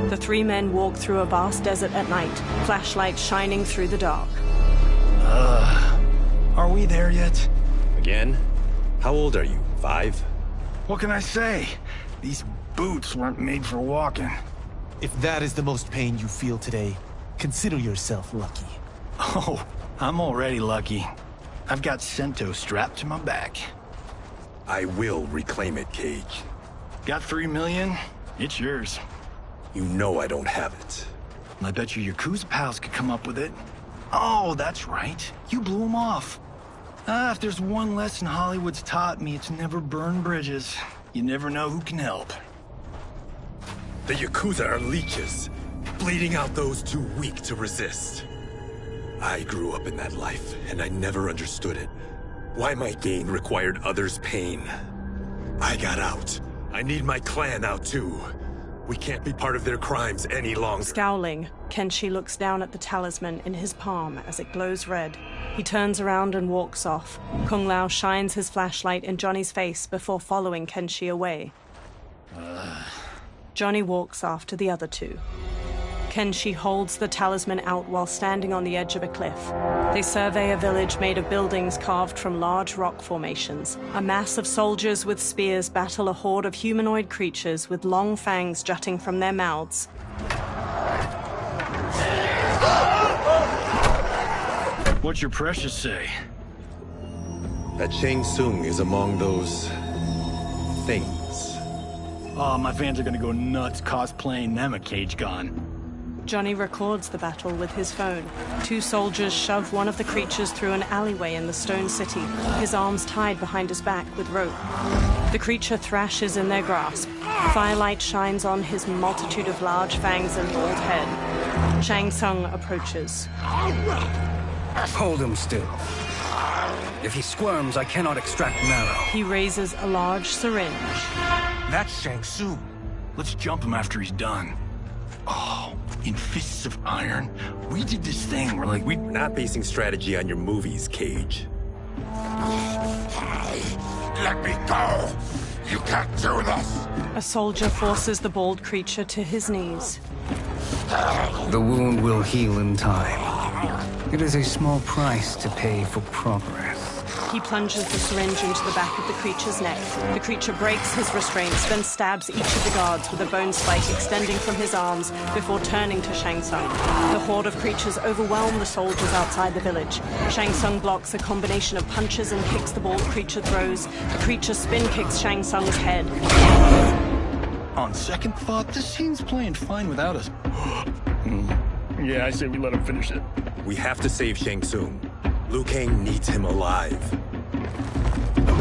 The three men walk through a vast desert at night, flashlights shining through the dark. Are we there yet? Again? How old are you? 5? What can I say? These boots weren't made for walking. If that is the most pain you feel today, consider yourself lucky. Oh, I'm already lucky. I've got Sento strapped to my back. I will reclaim it, Cage. Got 3 million? It's yours. You know I don't have it. I bet your Yakuza pals could come up with it. Oh, that's right. You blew them off. If there's one lesson Hollywood's taught me, it's never burn bridges. You never know who can help. The Yakuza are leeches, bleeding out those too weak to resist. I grew up in that life, and I never understood it. Why my gain required others' pain. I got out. I need my clan out too. We can't be part of their crimes any longer. Scowling, Kenshi looks down at the talisman in his palm as it glows red. He turns around and walks off. Kung Lao shines his flashlight in Johnny's face before following Kenshi away. Johnny walks after the other two. Kenshi holds the talisman out while standing on the edge of a cliff. They survey a village made of buildings carved from large rock formations. A mass of soldiers with spears battle a horde of humanoid creatures with long fangs jutting from their mouths. What's your precious say? That Shang Tsung is among those... things. Oh, my fans are gonna go nuts cosplaying them a Cage gone. Johnny records the battle with his phone. 2 soldiers shove one of the creatures through an alleyway in the stone city, his arms tied behind his back with rope. The creature thrashes in their grasp. Firelight shines on his multitude of large fangs and bald head. Shang Tsung approaches. Hold him still. If he squirms, I cannot extract marrow. He raises a large syringe. That's Shang Tsung. Let's jump him after he's done. Oh, in Fists of Iron, we did this thing where, like, we're not basing strategy on your movies, Cage. Let me go! You can't do this! A soldier forces the bald creature to his knees. The wound will heal in time. It is a small price to pay for progress. He plunges the syringe into the back of the creature's neck. The creature breaks his restraints, then stabs each of the guards with a bone spike extending from his arms before turning to Shang Tsung. The horde of creatures overwhelm the soldiers outside the village. Shang Tsung blocks a combination of punches and kicks the bald creature throws. The creature spin kicks Shang Tsung's head. On second thought, this scene's playing fine without us. Yeah, I say we let him finish it. We have to save Shang Tsung. Liu Kang needs him alive.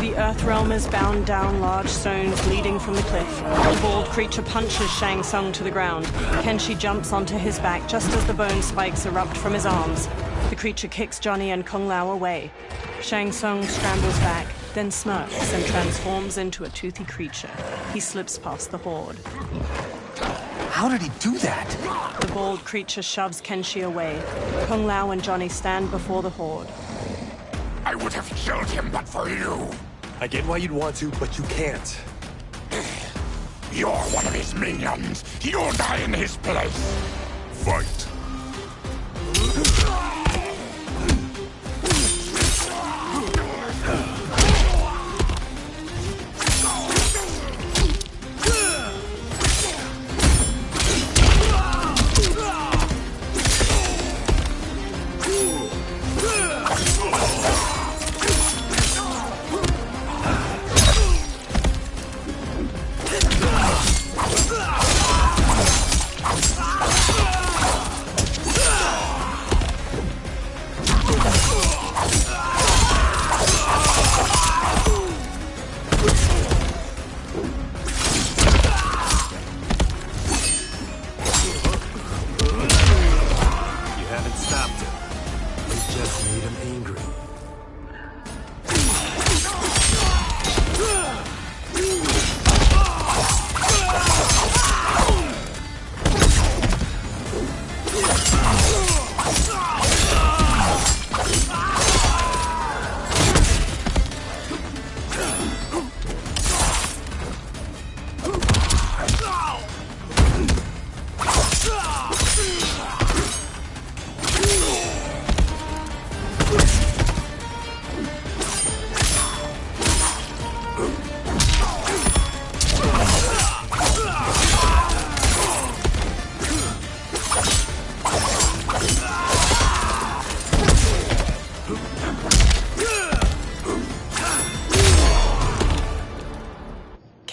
The Earthrealm is bound down large stones leading from the cliff. The bald creature punches Shang Tsung to the ground. Kenshi jumps onto his back just as the bone spikes erupt from his arms. The creature kicks Johnny and Kung Lao away. Shang Tsung scrambles back, then smirks and transforms into a toothy creature. He slips past the horde. How did he do that? The bald creature shoves Kenshi away. Kung Lao and Johnny stand before the horde. I would have killed him but for you. I get why you'd want to, but you can't. You're one of his minions. You'll die in his place. Fight.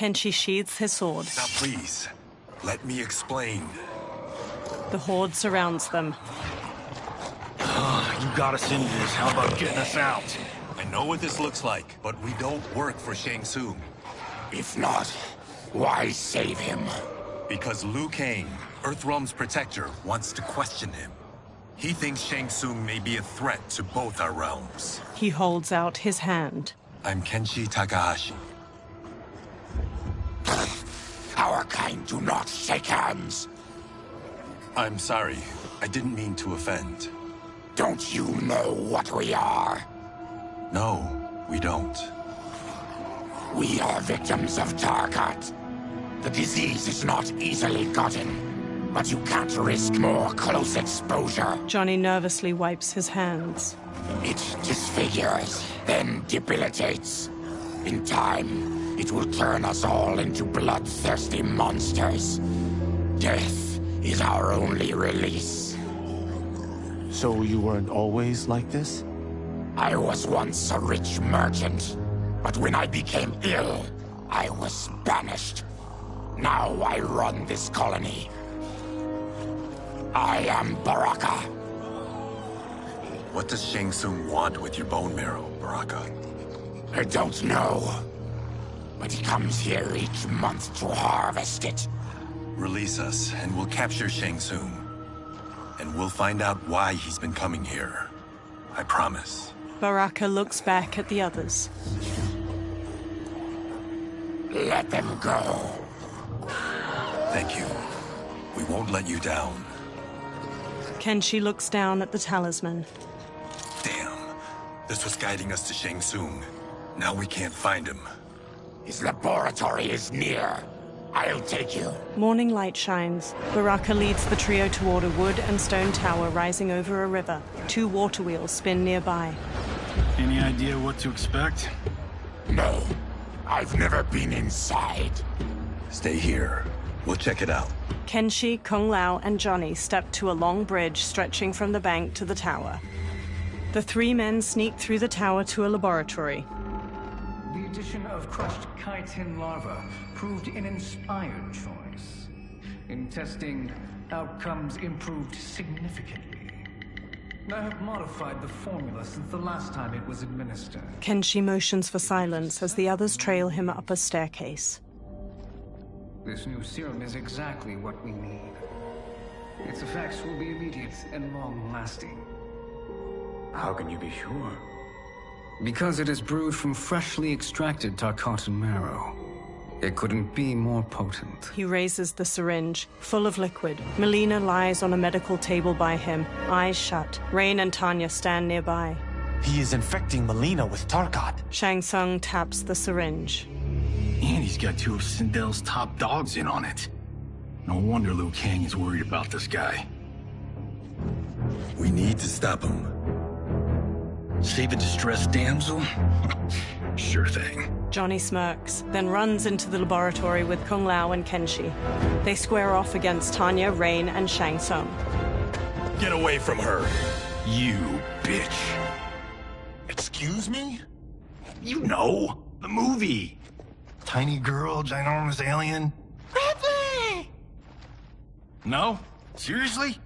Kenshi sheathes his sword. Now please, let me explain. The horde surrounds them. You got us into this. How about getting us out? I know what this looks like, but we don't work for Shang Tsung. If not, why save him? Because Liu Kang, Earthrealm's protector, wants to question him. He thinks Shang Tsung may be a threat to both our realms. He holds out his hand. I'm Kenshi Takahashi. Our kind do not shake hands. I'm sorry. I didn't mean to offend. Don't you know what we are? No, we don't. We are victims of Tarkat. The disease is not easily gotten, but you can't risk more close exposure. Johnny nervously wipes his hands. It disfigures, then debilitates. In time, it will turn us all into bloodthirsty monsters. Death is our only release. So you weren't always like this? I was once a rich merchant, but when I became ill, I was banished. Now I run this colony. I am Baraka. What does Shang Tsung want with your bone marrow, Baraka? I don't know. But he comes here each month to harvest it. Release us, and we'll capture Shang Tsung. And we'll find out why he's been coming here. I promise. Baraka looks back at the others. Let them go. Thank you. We won't let you down. Kenshi looks down at the talisman. Damn. This was guiding us to Shang Tsung. Now we can't find him. His laboratory is near. I'll take you. Morning light shines. Baraka leads the trio toward a wood and stone tower rising over a river. 2 water wheels spin nearby. Any idea what to expect? No. I've never been inside. Stay here. We'll check it out. Kenshi, Kung Lao, and Johnny step to a long bridge stretching from the bank to the tower. The 3 men sneak through the tower to a laboratory. The addition of crushed chitin larva proved an inspired choice. In testing, outcomes improved significantly. I have modified the formula since the last time it was administered. Kenshi motions for silence as the others trail him up a staircase. This new serum is exactly what we need. Its effects will be immediate and long-lasting. How can you be sure? Because it is brewed from freshly extracted Tarkatan marrow. It couldn't be more potent. He raises the syringe, full of liquid. Melina lies on a medical table by him, eyes shut. Rain and Tanya stand nearby. He is infecting Melina with Tarkat. Shang Tsung taps the syringe. And he's got 2 of Sindel's top dogs in on it. No wonder Liu Kang is worried about this guy. We need to stop him. Save a distressed damsel? Sure thing. Johnny smirks, then runs into the laboratory with Kung Lao and Kenshi. They square off against Tanya, Rain, and Shang Tsung. Get away from her! You bitch. Excuse me? You know, the movie. Tiny girl, ginormous alien. Ripley! No? Seriously?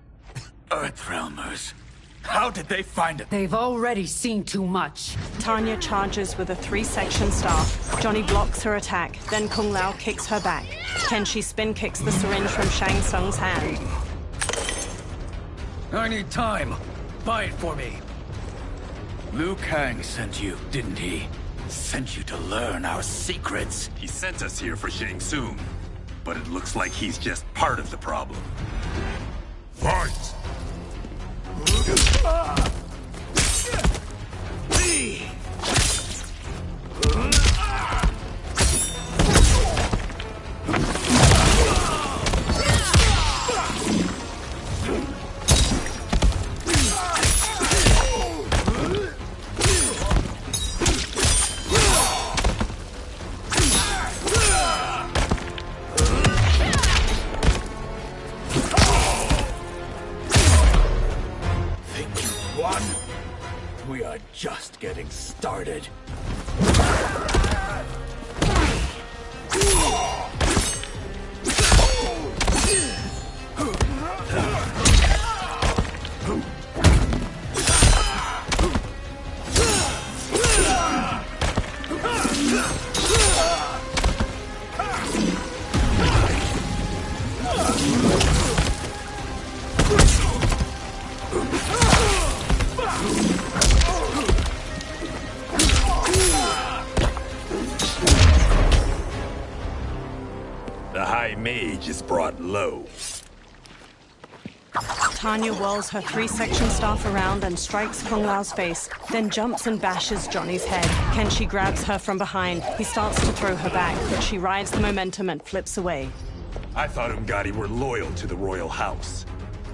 Earthrealmers. How did they find it? They've already seen too much. Tanya charges with a 3-section staff. Johnny blocks her attack, then Kung Lao kicks her back. Kenshi spin kicks the syringe from Shang Tsung's hand. I need time. Buy it for me. Liu Kang sent you, didn't he? Sent you to learn our secrets. He sent us here for Shang Tsung, but it looks like he's just part of the problem. Fight! We are just getting started. just brought low. Tanya whirls her 3-section staff around and strikes Kung Lao's face, then jumps and bashes Johnny's head. Kenshi grabs her from behind. He starts to throw her back, but she rides the momentum and flips away. I thought Umgadi were loyal to the royal house.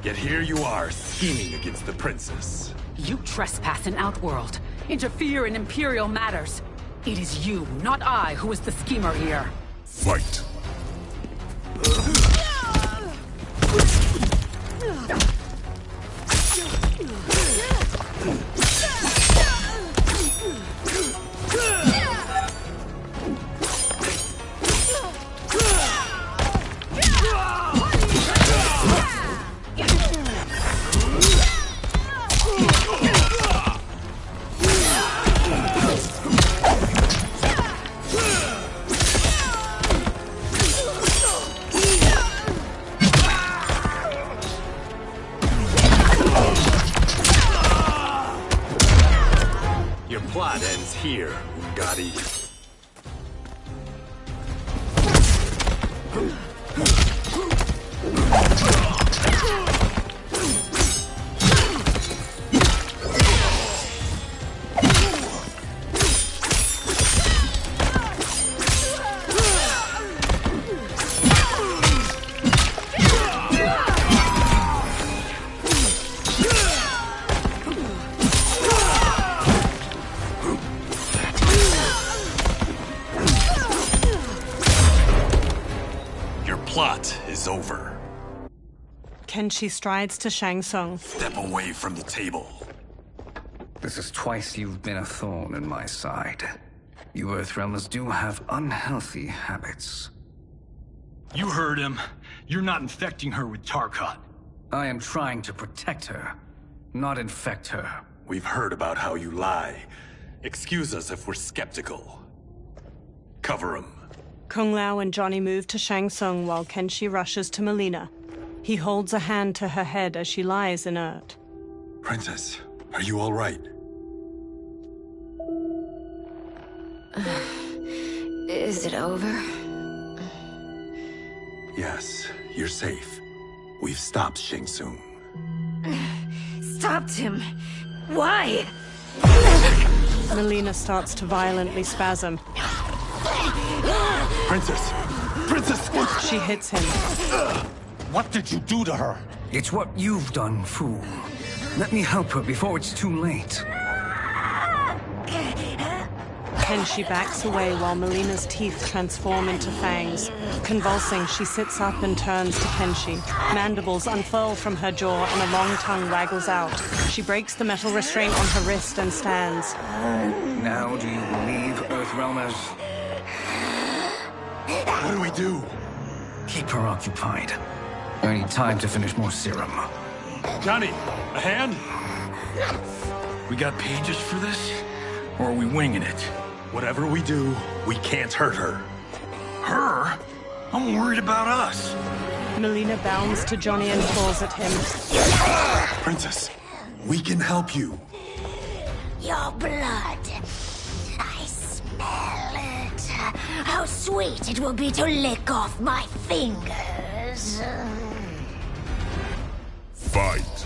Yet here you are, scheming against the princess. You trespass in Outworld, interfere in Imperial matters. It is you, not I, who is the schemer here. Fight! Your plot ends here, Umgadi. Plot is over. Kenshi strides to Shang Tsung. Step away from the table. This is twice you've been a thorn in my side. You Earthrealmers do have unhealthy habits. You heard him. You're not infecting her with Tarkat. I am trying to protect her, not infect her. We've heard about how you lie. Excuse us if we're skeptical. Cover him. Kung Lao and Johnny move to Shang Tsung while Kenshi rushes to Melina. He holds a hand to her head as she lies inert. Princess, are you all right? Is it over? Yes, you're safe. We've stopped Shang Tsung. Stopped him? Why? Melina starts to violently spasm. Princess! Princess! She hits him. What did you do to her? It's what you've done, fool. Let me help her before it's too late. Kenshi backs away while Melina's teeth transform into fangs. Convulsing, she sits up and turns to Kenshi. Mandibles unfurl from her jaw and a long tongue waggles out. She breaks the metal restraint on her wrist and stands. Now do you believe, Earthrealmers? What do we do? Keep her occupied. I need time to finish more serum. Johnny, a hand? We got pages for this? Or are we winging it? Whatever we do, we can't hurt her. Her? I'm worried about us. Melina bounds to Johnny and falls at him. Princess, we can help you. Your blood. I smell it. How sweet it will be to lick off my fingers. Fight.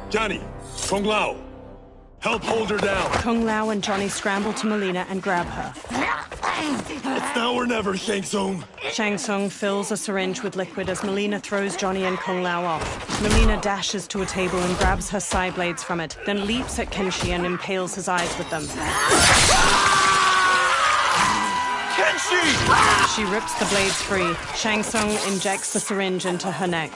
Johnny, Kung Lao, help hold her down. Kung Lao and Johnny scramble to Melina and grab her. It's now or never, Shang Tsung. Shang Tsung fills a syringe with liquid as Melina throws Johnny and Kung Lao off. Melina dashes to a table and grabs her side blades from it, then leaps at Kenshi and impales his eyes with them. Kenshi! She rips the blades free. Shang Tsung injects the syringe into her neck.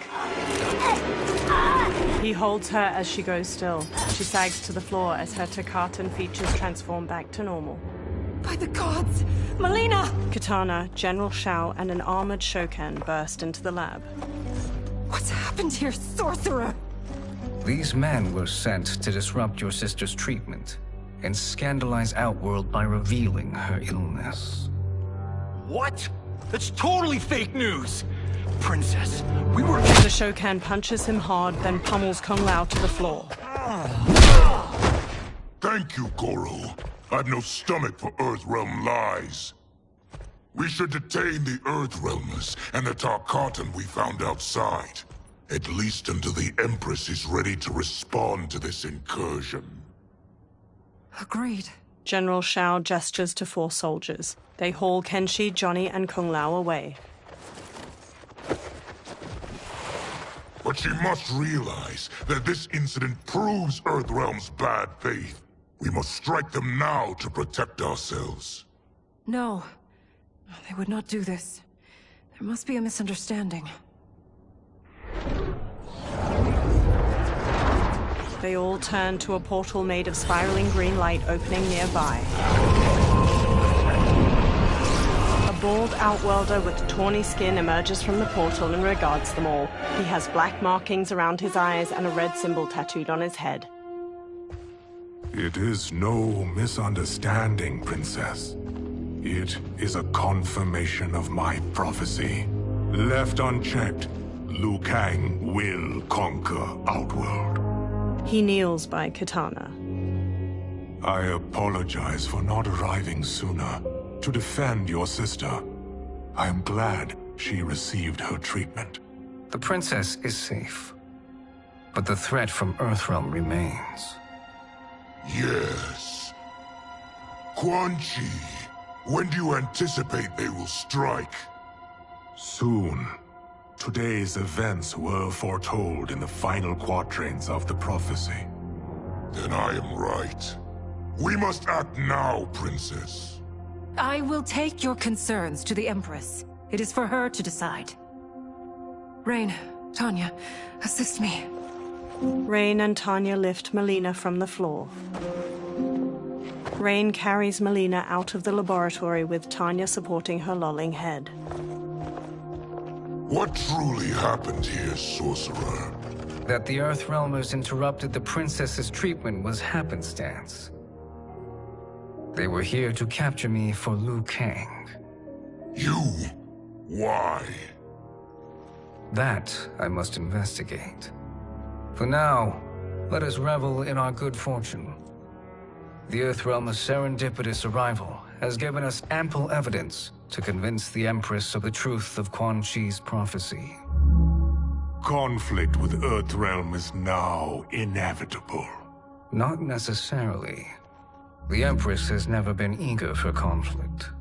He holds her as she goes still. She sags to the floor as her Takatan features transform back to normal. By the gods! Melina! Katana, General Shao, and an armored Shokan burst into the lab. What's happened here, sorcerer? These men were sent to disrupt your sister's treatment and scandalize Outworld by revealing her illness. What? That's totally fake news! Princess, we were... The Shokan punches him hard, then pummels Kung Lao to the floor. Thank you, Goro. I've no stomach for Earthrealm lies. We should detain the Earthrealmers and the Tarkatan we found outside. At least until the Empress is ready to respond to this incursion. Agreed. General Shao gestures to 4 soldiers. They haul Kenshi, Johnny, and Kung Lao away. But she must realize that this incident proves Earthrealm's bad faith. We must strike them now to protect ourselves. No. They would not do this. There must be a misunderstanding. They all turn to a portal made of spiraling green light opening nearby. A bald outworlder with tawny skin emerges from the portal and regards them all. He has black markings around his eyes and a red symbol tattooed on his head. It is no misunderstanding, Princess. It is a confirmation of my prophecy. Left unchecked, Liu Kang will conquer Outworld. He kneels by Katana. I apologize for not arriving sooner to defend your sister. I am glad she received her treatment. The princess is safe, but the threat from Earthrealm remains. Yes. Quan Chi, when do you anticipate they will strike? Soon. Today's events were foretold in the final quatrains of the prophecy. Then I am right. We must act now, Princess. I will take your concerns to the Empress. It is for her to decide. Rain, Tanya, assist me. Rain and Tanya lift Melina from the floor. Rain carries Melina out of the laboratory with Tanya supporting her lolling head. What truly happened here, Sorcerer? That the Earthrealmers interrupted the princess's treatment was happenstance. They were here to capture me for Liu Kang. You? Why? That I must investigate. For now, let us revel in our good fortune. The Earthrealm's serendipitous arrival has given us ample evidence to convince the Empress of the truth of Quan Chi's prophecy. Conflict with Earthrealm is now inevitable. Not necessarily. The Empress has never been eager for conflict.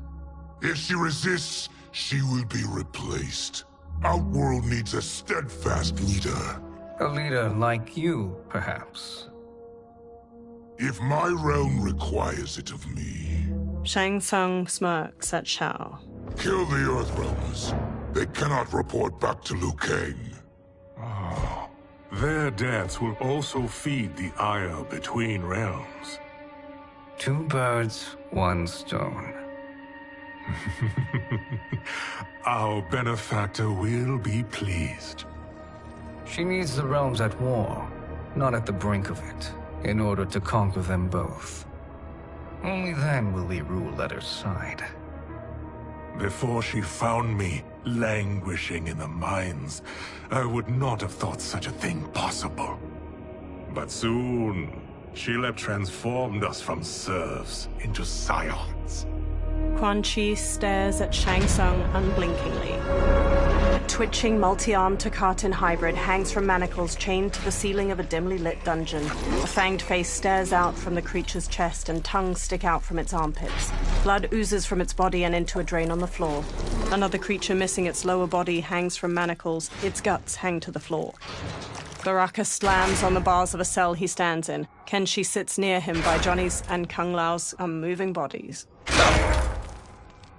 If she resists, she will be replaced. Outworld needs a steadfast leader. A leader like you, perhaps. If my realm requires it of me. Shang Tsung smirks at Shao. Kill the Earthrealmers. They cannot report back to Liu Kang. Their deaths will also feed the ire between realms. 2 birds, 1 stone. Our benefactor will be pleased. She needs the realms at war, not at the brink of it, in order to conquer them both. Only then will we rule at her side. Before she found me languishing in the mines, I would not have thought such a thing possible. But soon, she'll have transformed us from serfs into scions. Quan Chi stares at Shang Tsung unblinkingly. twitching, multi-armed Takatin hybrid hangs from manacles chained to the ceiling of a dimly lit dungeon. A fanged face stares out from the creature's chest and tongues stick out from its armpits. Blood oozes from its body and into a drain on the floor. Another creature missing its lower body hangs from manacles. Its guts hang to the floor. Baraka slams on the bars of a cell he stands in. Kenshi sits near him by Johnny's and Kung Lao's unmoving bodies.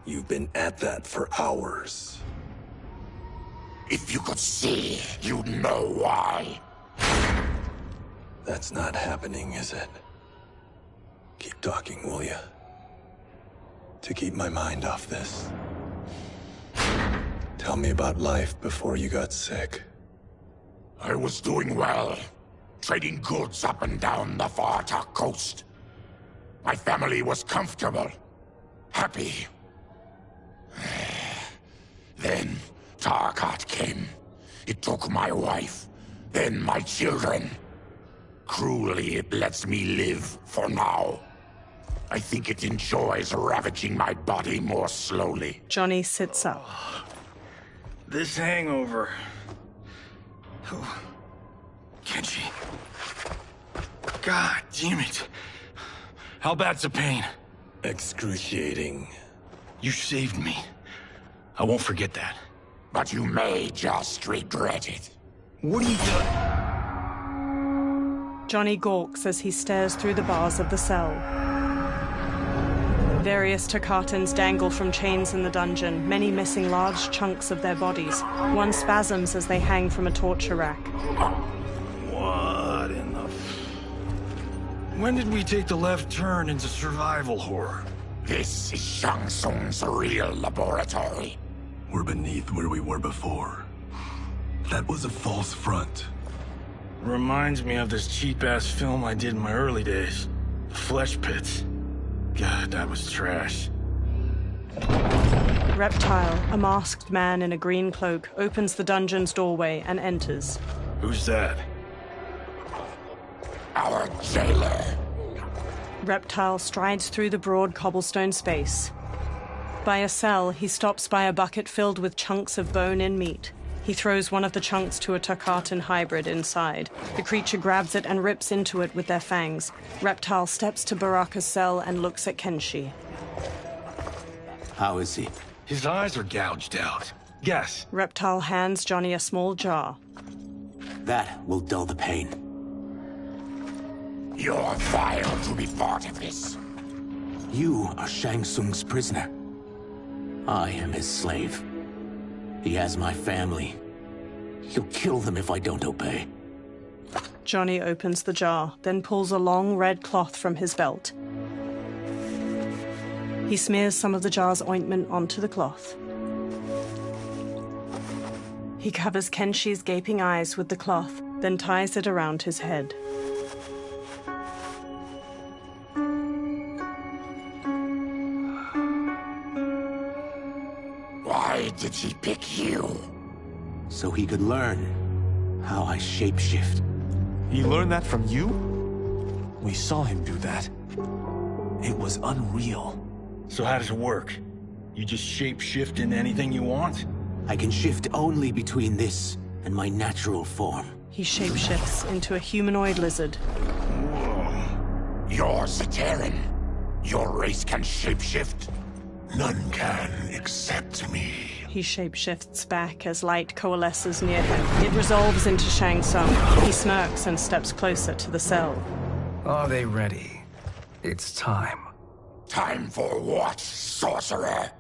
You've been at that for hours. If you could see, you'd know why. That's not happening, is it? Keep talking, will ya? To keep my mind off this. Tell me about life before you got sick. I was doing well, trading goods up and down the Varta coast. My family was comfortable, happy. Then Tarkat came. It took my wife, then my children. Cruelly, it lets me live for now. I think it enjoys ravaging my body more slowly. Johnny sits up. This hangover. Kenshi. God damn it. How bad's the pain? Excruciating. You saved me. I won't forget that. But you may just regret it. What are you doing? Johnny gawks as he stares through the bars of the cell. Various Takatans dangle from chains in the dungeon, many missing large chunks of their bodies. One spasms as they hang from a torture rack. What in the... When did we take the left turn into survival horror? This is Shang Tsung's real laboratory. We're beneath where we were before. That was a false front. Reminds me of this cheap-ass film I did in my early days. The Flesh Pits. God, that was trash. Reptile, a masked man in a green cloak, opens the dungeon's doorway and enters. Who's that? Our jailer. Reptile strides through the broad cobblestone space. By a cell, he stops by a bucket filled with chunks of bone-in meat. He throws one of the chunks to a Takatan hybrid inside. The creature grabs it and rips into it with their fangs. Reptile steps to Baraka's cell and looks at Kenshi. How is he? His eyes are gouged out. Guess. Reptile hands Johnny a small jar. That will dull the pain. You're vile to be part of this. You are Shang Tsung's prisoner. I am his slave. He has my family. He'll kill them if I don't obey. Johnny opens the jar, then pulls a long red cloth from his belt. He smears some of the jar's ointment onto the cloth. He covers Kenshi's gaping eyes with the cloth, then ties it around his head. Why did he pick you? So he could learn how I shapeshift. He learned that from you? We saw him do that. It was unreal. So how does it work? You just shapeshift into anything you want? I can shift only between this and my natural form. He shapeshifts into a humanoid lizard. Whoa. You're Zateran. Your race can shapeshift? None can except me. He shapeshifts back as light coalesces near him. It resolves into Shang Tsung. He smirks and steps closer to the cell. Are they ready? It's time. Time for what, sorcerer?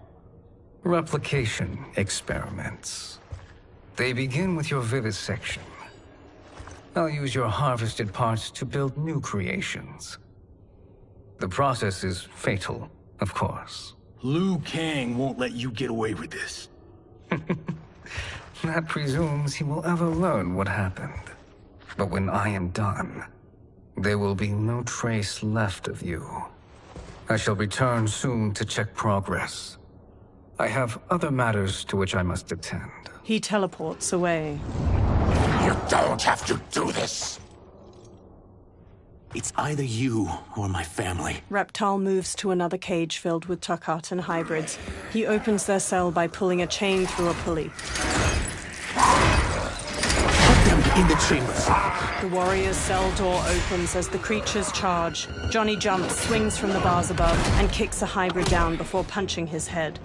Replication experiments. They begin with your vivisection. I'll use your harvested parts to build new creations. The process is fatal, of course. Liu Kang won't let you get away with this. That presumes he will ever learn what happened. But when I am done, there will be no trace left of you. I shall return soon to check progress. I have other matters to which I must attend. He teleports away. You don't have to do this. It's either you or my family. Reptile moves to another cage filled with Takatan hybrids. He opens their cell by pulling a chain through a pulley. in the chambers. The warrior's cell door opens as the creatures charge. Johnny jumps, swings from the bars above, and kicks a hybrid down before punching his head.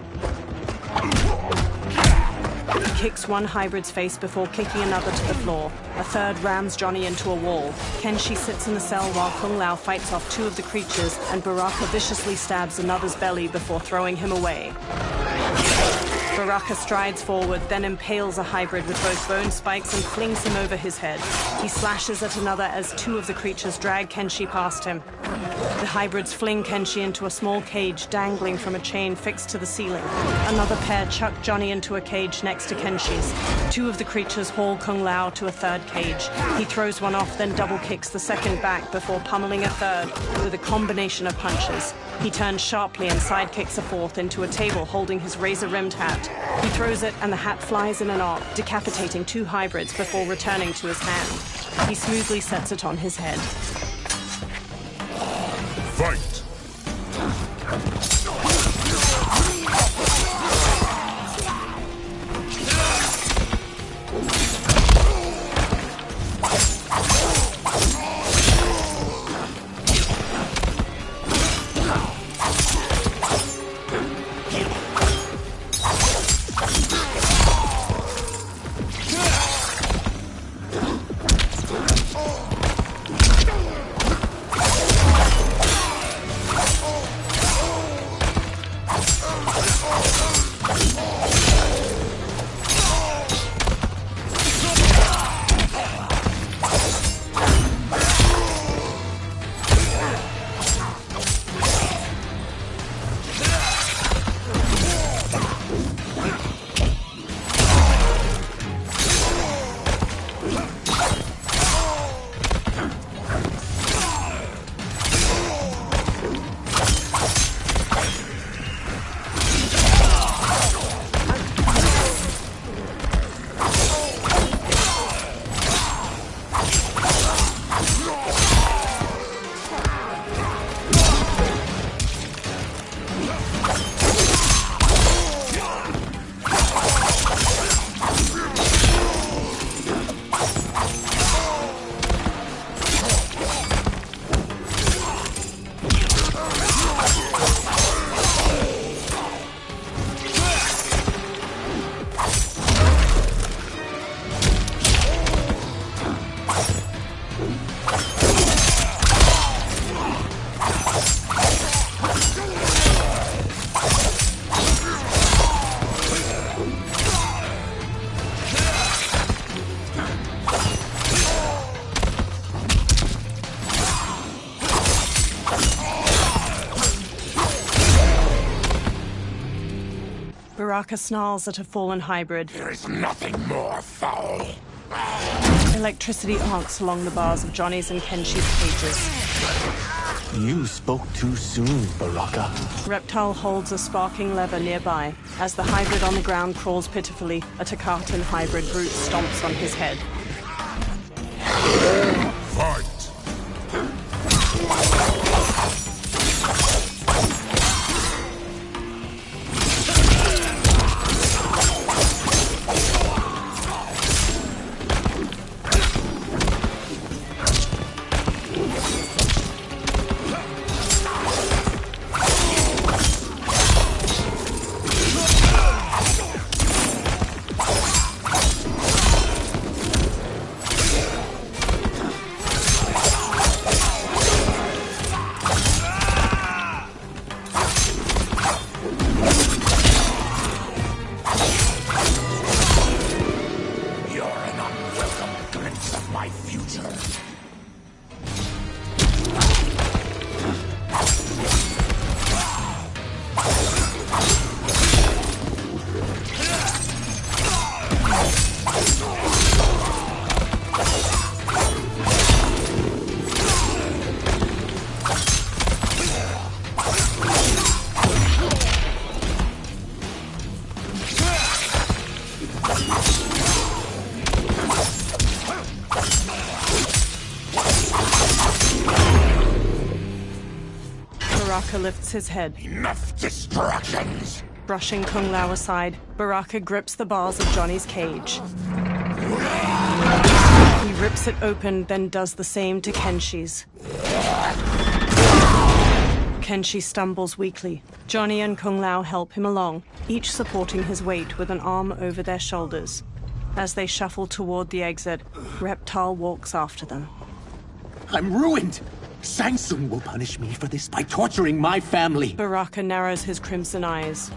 He kicks one hybrid's face before kicking another to the floor. A third rams Johnny into a wall. Kenshi sits in the cell while Kung Lao fights off two of the creatures, and Baraka viciously stabs another's belly before throwing him away. Baraka strides forward, then impales a hybrid with both bone spikes and flings him over his head. He slashes at another as two of the creatures drag Kenshi past him. The hybrids fling Kenshi into a small cage dangling from a chain fixed to the ceiling. Another pair chuck Johnny into a cage next to Kenshi's. Two of the creatures haul Kung Lao to a third cage. He throws one off, then double kicks the second back before pummeling a third with a combination of punches. He turns sharply and sidekicks a fourth into a table holding his razor-rimmed hat. He throws it and the hat flies in an arc, decapitating two hybrids before returning to his hand. He smoothly sets it on his head. Fight! Baraka snarls at a fallen hybrid. There is nothing more foul. Electricity arcs along the bars of Johnny's and Kenshi's cages. You spoke too soon, Baraka. Reptile holds a sparking lever nearby. As the hybrid on the ground crawls pitifully, a Takatan hybrid brute stomps on his head. Fight! Baraka lifts his head. Enough distractions! Brushing Kung Lao aside, Baraka grips the bars of Johnny's cage. rips it open, then does the same to Kenshi's. Kenshi stumbles weakly. Johnny and Kung Lao help him along, each supporting his weight with an arm over their shoulders. As they shuffle toward the exit, Reptile walks after them. I'm ruined! Shang Tsung will punish me for this by torturing my family. Baraka narrows his crimson eyes.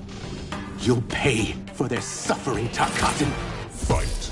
You'll pay for their suffering, Tarkatan. Fight.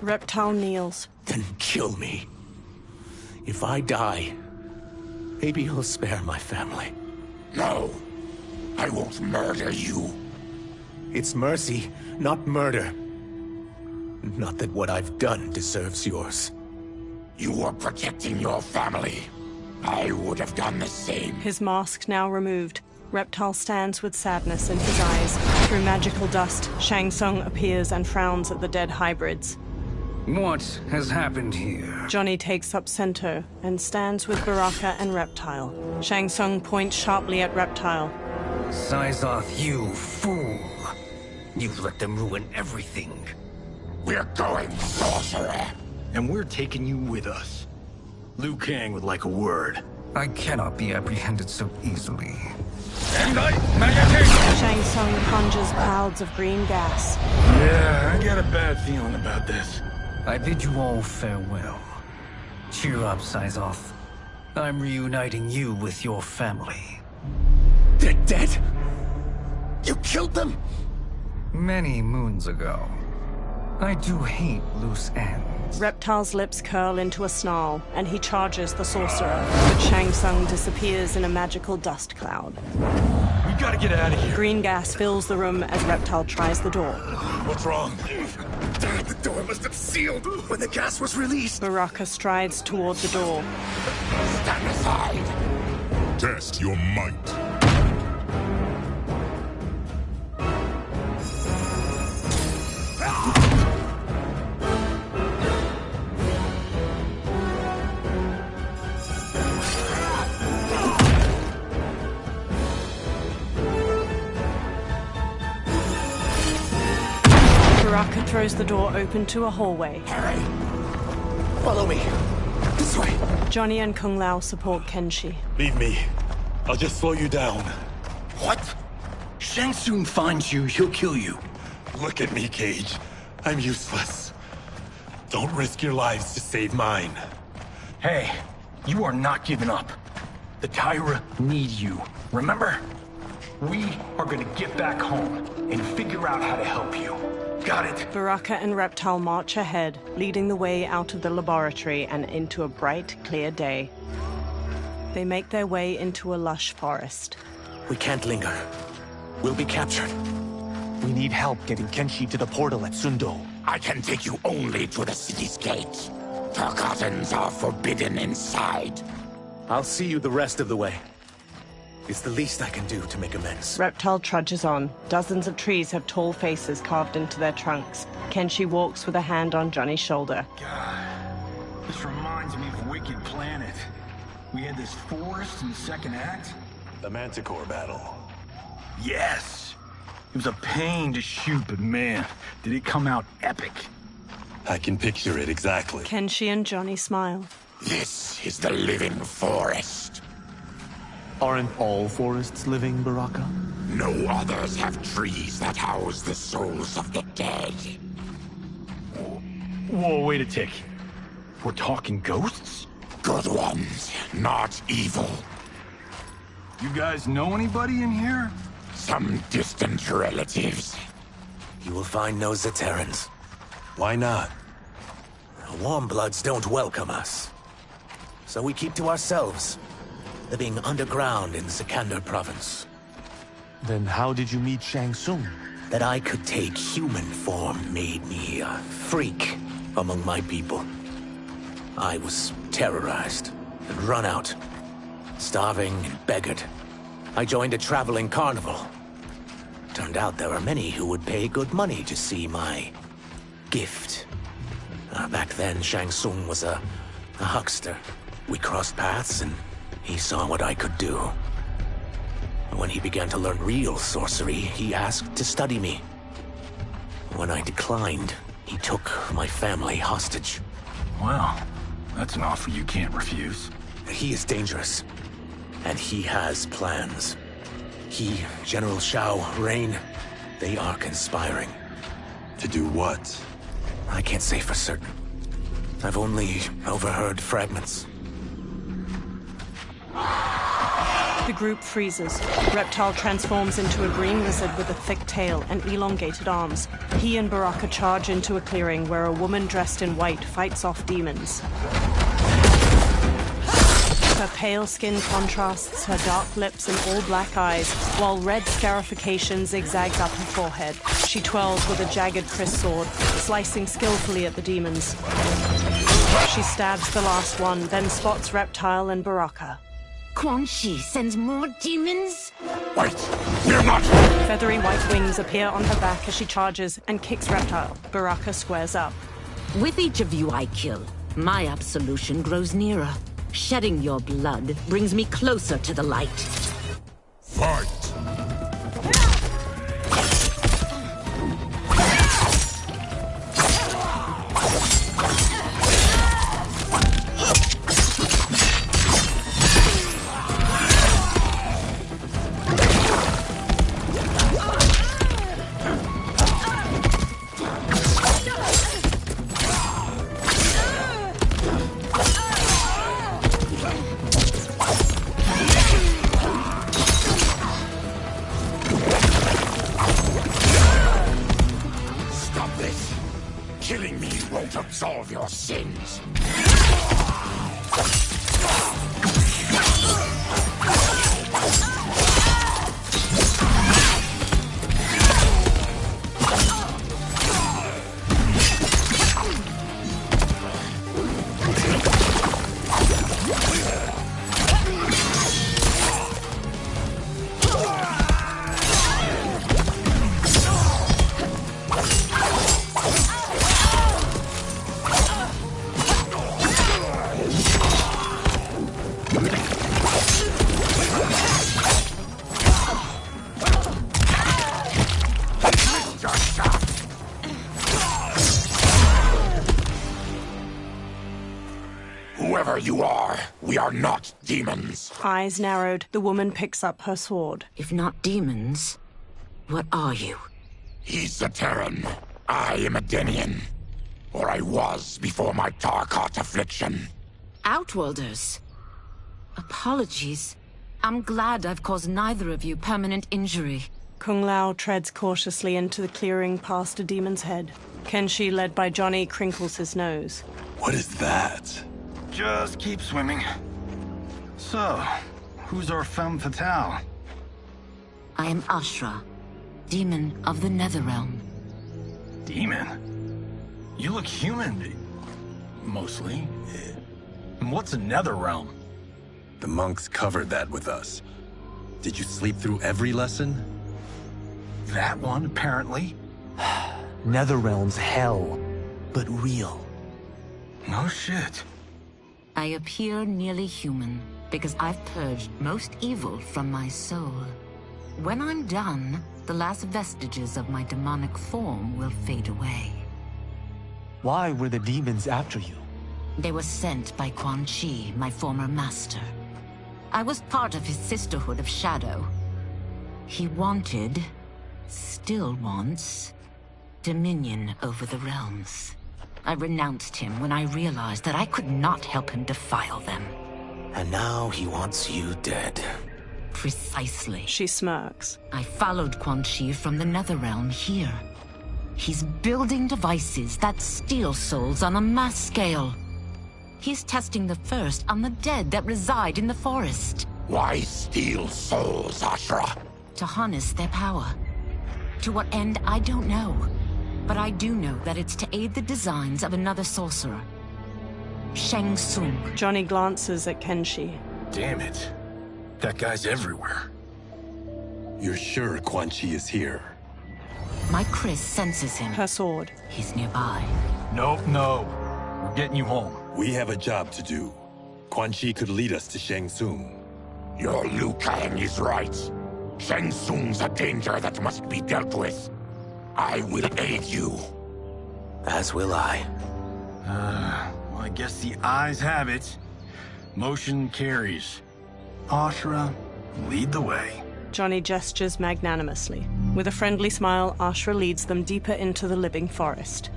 Reptile kneels. Then kill me. If I die, maybe you'll spare my family. No, I won't murder you. It's mercy, not murder. Not that what I've done deserves yours. You were protecting your family. I would have done the same. His mask now removed, Reptile stands with sadness in his eyes. Through magical dust, Shang Tsung appears and frowns at the dead hybrids. What has happened here? Johnny takes up Sento and stands with Baraka and Reptile. Shang Tsung points sharply at Reptile. Sizoth, you fool. You let them ruin everything. We're going, sorcerer. And we're taking you with us. Liu Kang would like a word. I cannot be apprehended so easily. Shang Tsung conjures clouds of green gas. Yeah, I got a bad feeling about this. I bid you all farewell. Cheer up, Sizoth. I'm reuniting you with your family. They're dead? You killed them? Many moons ago. I do hate loose ends. Reptile's lips curl into a snarl, and he charges the sorcerer, but Shang Tsung disappears in a magical dust cloud. We gotta get out of here. Green gas fills the room as Reptile tries the door. What's wrong? The door must have sealed when the gas was released. Baraka strides toward the door. Stand aside. Test your might. Baraka throws the door open to a hallway. Harry! Follow me. This way. Johnny and Kung Lao support Kenshi. Leave me. I'll just slow you down. What? Shang Tsung finds you, he'll kill you. Look at me, Cage. I'm useless. Don't risk your lives to save mine. Hey, you are not giving up. The Tyra need you, remember? We are gonna get back home and figure out how to help you. Got it? Baraka and Reptile march ahead, leading the way out of the laboratory and into a bright, clear day. They make their way into a lush forest. We can't linger. We'll be captured. We need help getting Kenshi to the portal at Sundo. I can take you only to the city's gate. Tarkatans are forbidden inside. I'll see you the rest of the way. It's the least I can do to make amends. Reptile trudges on. Dozens of trees have tall faces carved into their trunks. Kenshi walks with a hand on Johnny's shoulder. God, this reminds me of Wicked Planet. We had this forest in the second act? The Manticore battle. Yes! It was a pain to shoot, but man, did it come out epic. I can picture it exactly. Kenshi and Johnny smile. This is the living forest. Aren't all forests living, Baraka? No others have trees that house the souls of the dead. Whoa, wait a tick. We're talking ghosts? Good ones, not evil. You guys know anybody in here? Some distant relatives. You will find no Zaterrans. Why not? Warmbloods don't welcome us. So we keep to ourselves, living underground in Sikander province. Then how did you meet Shang Tsung? That I could take human form made me a freak among my people. I was terrorized and run out, starving and beggared. I joined a traveling carnival. Turned out there were many who would pay good money to see my gift. Back then, Shang Tsung was a huckster. We crossed paths and he saw what I could do. When he began to learn real sorcery, he asked to study me. When I declined, he took my family hostage. Well, that's an offer you can't refuse. He is dangerous, and he has plans. He, General Shao, Rain, they are conspiring. To do what? I can't say for certain. I've only overheard fragments. The group freezes. Reptile transforms into a green lizard with a thick tail and elongated arms. He and Baraka charge into a clearing where a woman dressed in white fights off demons. Her pale skin contrasts her dark lips and all-black eyes, while red scarification zigzags up her forehead. She twirls with a jagged Chris sword, slicing skillfully at the demons. She stabs the last one, then spots Reptile and Baraka. Quan Chi sends more demons? Wait! We're not! Feathery white wings appear on her back as she charges and kicks Reptile. Baraka squares up. With each of you I kill, my absolution grows nearer. Shedding your blood brings me closer to the light. Fight! Killing me won't absolve your sins. Whoever you are, we are not demons. Eyes narrowed, the woman picks up her sword. If not demons, what are you? He's a Terran. I am a Denian. Or I was before my Tarkat affliction. Outworlders. Apologies. I'm glad I've caused neither of you permanent injury. Kung Lao treads cautiously into the clearing past a demon's head. Kenshi, led by Johnny, crinkles his nose. What is that? Just keep swimming. So, who's our femme fatale? I am Ashra, demon of the Netherrealm. Demon? You look human, mostly. And what's a Netherrealm? The monks covered that with us. Did you sleep through every lesson? That one, apparently. Netherrealm's hell, but real. No shit. I appear nearly human, because I've purged most evil from my soul. When I'm done, the last vestiges of my demonic form will fade away. Why were the demons after you? They were sent by Quan Chi, my former master. I was part of his Sisterhood of Shadow. He wanted, still wants, dominion over the realms. I renounced him when I realized that I could not help him defile them. And now he wants you dead. Precisely. She smirks. I followed Quan Chi from the Netherrealm here. He's building devices that steal souls on a mass scale. He's testing the first on the dead that reside in the forest. Why steal souls, Ashra? To harness their power. To what end, I don't know. But I do know that it's to aid the designs of another sorcerer. Shang Tsung. Johnny glances at Kenshi. Damn it. That guy's everywhere. You're sure Quan Chi is here? My Chris senses him. Her sword. He's nearby. Nope, no. We're getting you home. We have a job to do. Quan Chi could lead us to Shang Tsung. Your Liu Kang is right. Shang Tsung's a danger that must be dealt with. I will aid you. As will I. Well, I guess the eyes have it. Motion carries. Ashra, lead the way. Johnny gestures magnanimously. With a friendly smile, Ashra leads them deeper into the living forest.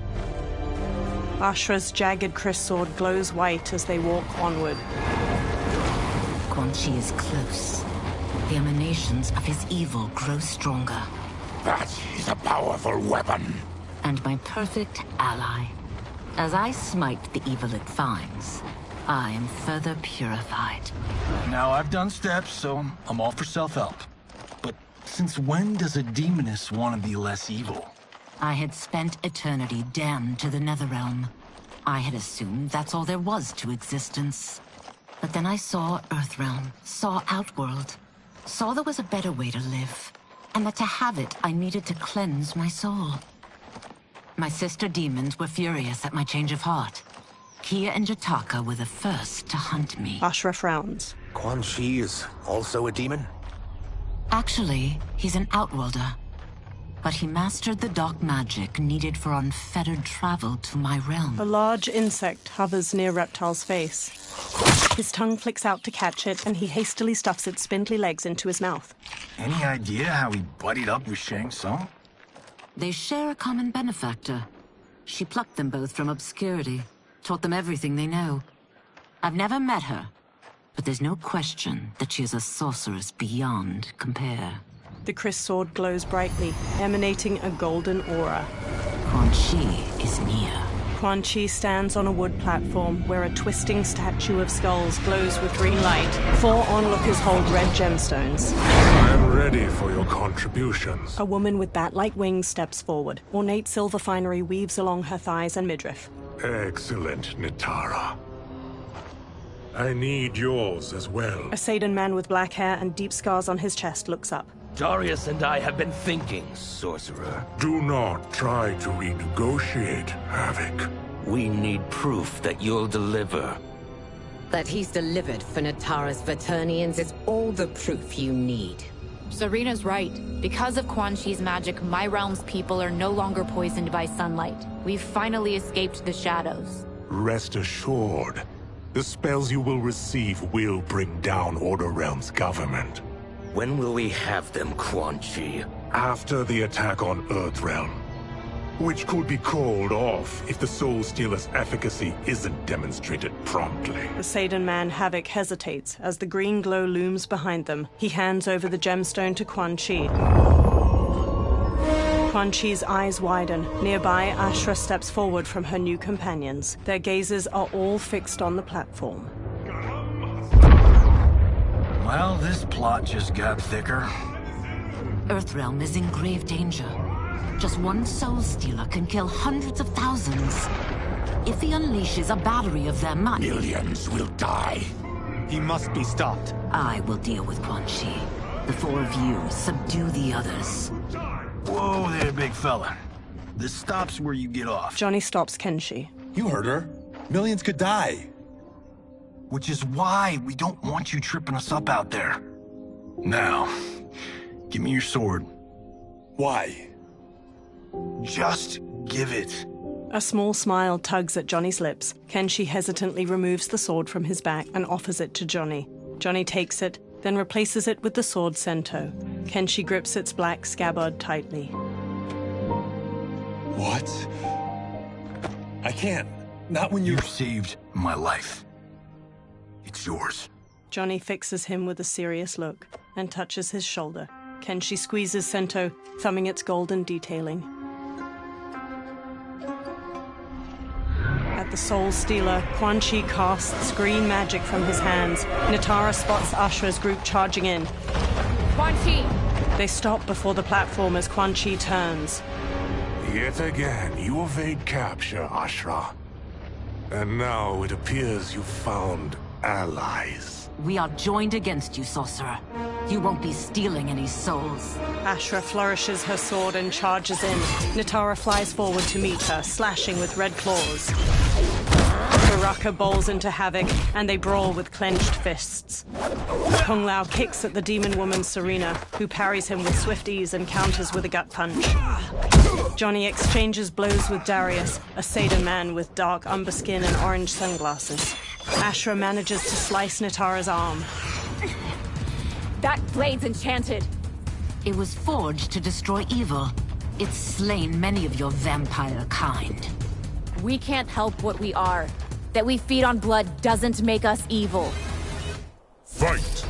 Ashra's jagged Chris sword glows white as they walk onward. Quan Chi is close. The emanations of his evil grow stronger. That is a powerful weapon. And my perfect ally. As I smite the evil it finds, I am further purified. Now I've done steps, so I'm all for self-help. But since when does a demoness want to be less evil? I had spent eternity damned to the Netherrealm. I had assumed that's all there was to existence. But then I saw Earthrealm, saw Outworld, saw there was a better way to live, and that to have it, I needed to cleanse my soul. My sister demons were furious at my change of heart. Kia and Jataka were the first to hunt me. Ashra frowns. Quan Chi is also a demon? Actually, he's an Outworlder. But he mastered the dark magic needed for unfettered travel to my realm. A large insect hovers near Reptile's face. His tongue flicks out to catch it, and he hastily stuffs its spindly legs into his mouth. Any idea how he buddied up with Shang Tsung? They share a common benefactor. She plucked them both from obscurity, taught them everything they know. I've never met her, but there's no question that she is a sorceress beyond compare. The Chris sword glows brightly, emanating a golden aura. Quan Chi is near. Quan Chi stands on a wood platform where a twisting statue of skulls glows with green light. 4 onlookers hold red gemstones. I am ready for your contributions. A woman with bat-like wings steps forward. Ornate silver finery weaves along her thighs and midriff. Excellent, Nitara. I need yours as well. A Saidan man with black hair and deep scars on his chest looks up. Darius and I have been thinking, sorcerer. Do not try to renegotiate, Havoc. We need proof that you'll deliver. That he's delivered for Natara's Vaternians is all the proof you need. Serena's right. Because of Quan Chi's magic, my realm's people are no longer poisoned by sunlight. We've finally escaped the shadows. Rest assured, the spells you will receive will bring down Order Realm's government. When will we have them, Quan Chi? After the attack on Earthrealm, which could be called off if the Soul Stealer's efficacy isn't demonstrated promptly. The Saidan man Havoc hesitates as the green glow looms behind them. He hands over the gemstone to Quan Chi. Quan Chi's eyes widen. Nearby, Ashra steps forward from her new companions. Their gazes are all fixed on the platform. Well, this plot just got thicker. Earthrealm is in grave danger. Just one Soul Stealer can kill hundreds of thousands. If he unleashes a battery of them, millions will die. He must be stopped. I will deal with Quan Chi. The 4 of you subdue the others. Whoa there, big fella. This stops where you get off. Johnny stops Kenshi. You heard her. Millions could die. Which is why we don't want you tripping us up out there. Now, give me your sword. Why? Just give it. A small smile tugs at Johnny's lips. Kenshi hesitantly removes the sword from his back and offers it to Johnny. Johnny takes it, then replaces it with the sword Sento. Kenshi grips its black scabbard tightly. What? I can't. Not when You've saved my life. It's yours. Johnny fixes him with a serious look and touches his shoulder. Kenshi squeezes Sento, thumbing its golden detailing. At the Soul Stealer, Quan Chi casts green magic from his hands. Natara spots Ashra's group charging in. Quan Chi! They stop before the platform as Quan Chi turns. Yet again, you evade capture, Ashra. And now it appears you've found allies. We are joined against you, sorcerer. You won't be stealing any souls. Ashra flourishes her sword and charges in. Natara flies forward to meet her, slashing with red claws. Baraka bowls into havoc, and they brawl with clenched fists. Kung Lao kicks at the demon woman Serena, who parries him with swift ease and counters with a gut punch. Johnny exchanges blows with Darius, a Seder man with dark umber skin and orange sunglasses. Ashra manages to slice Natara's arm. That blade's enchanted. It was forged to destroy evil. It's slain many of your vampire kind. We can't help what we are. That we feed on blood doesn't make us evil. Fight!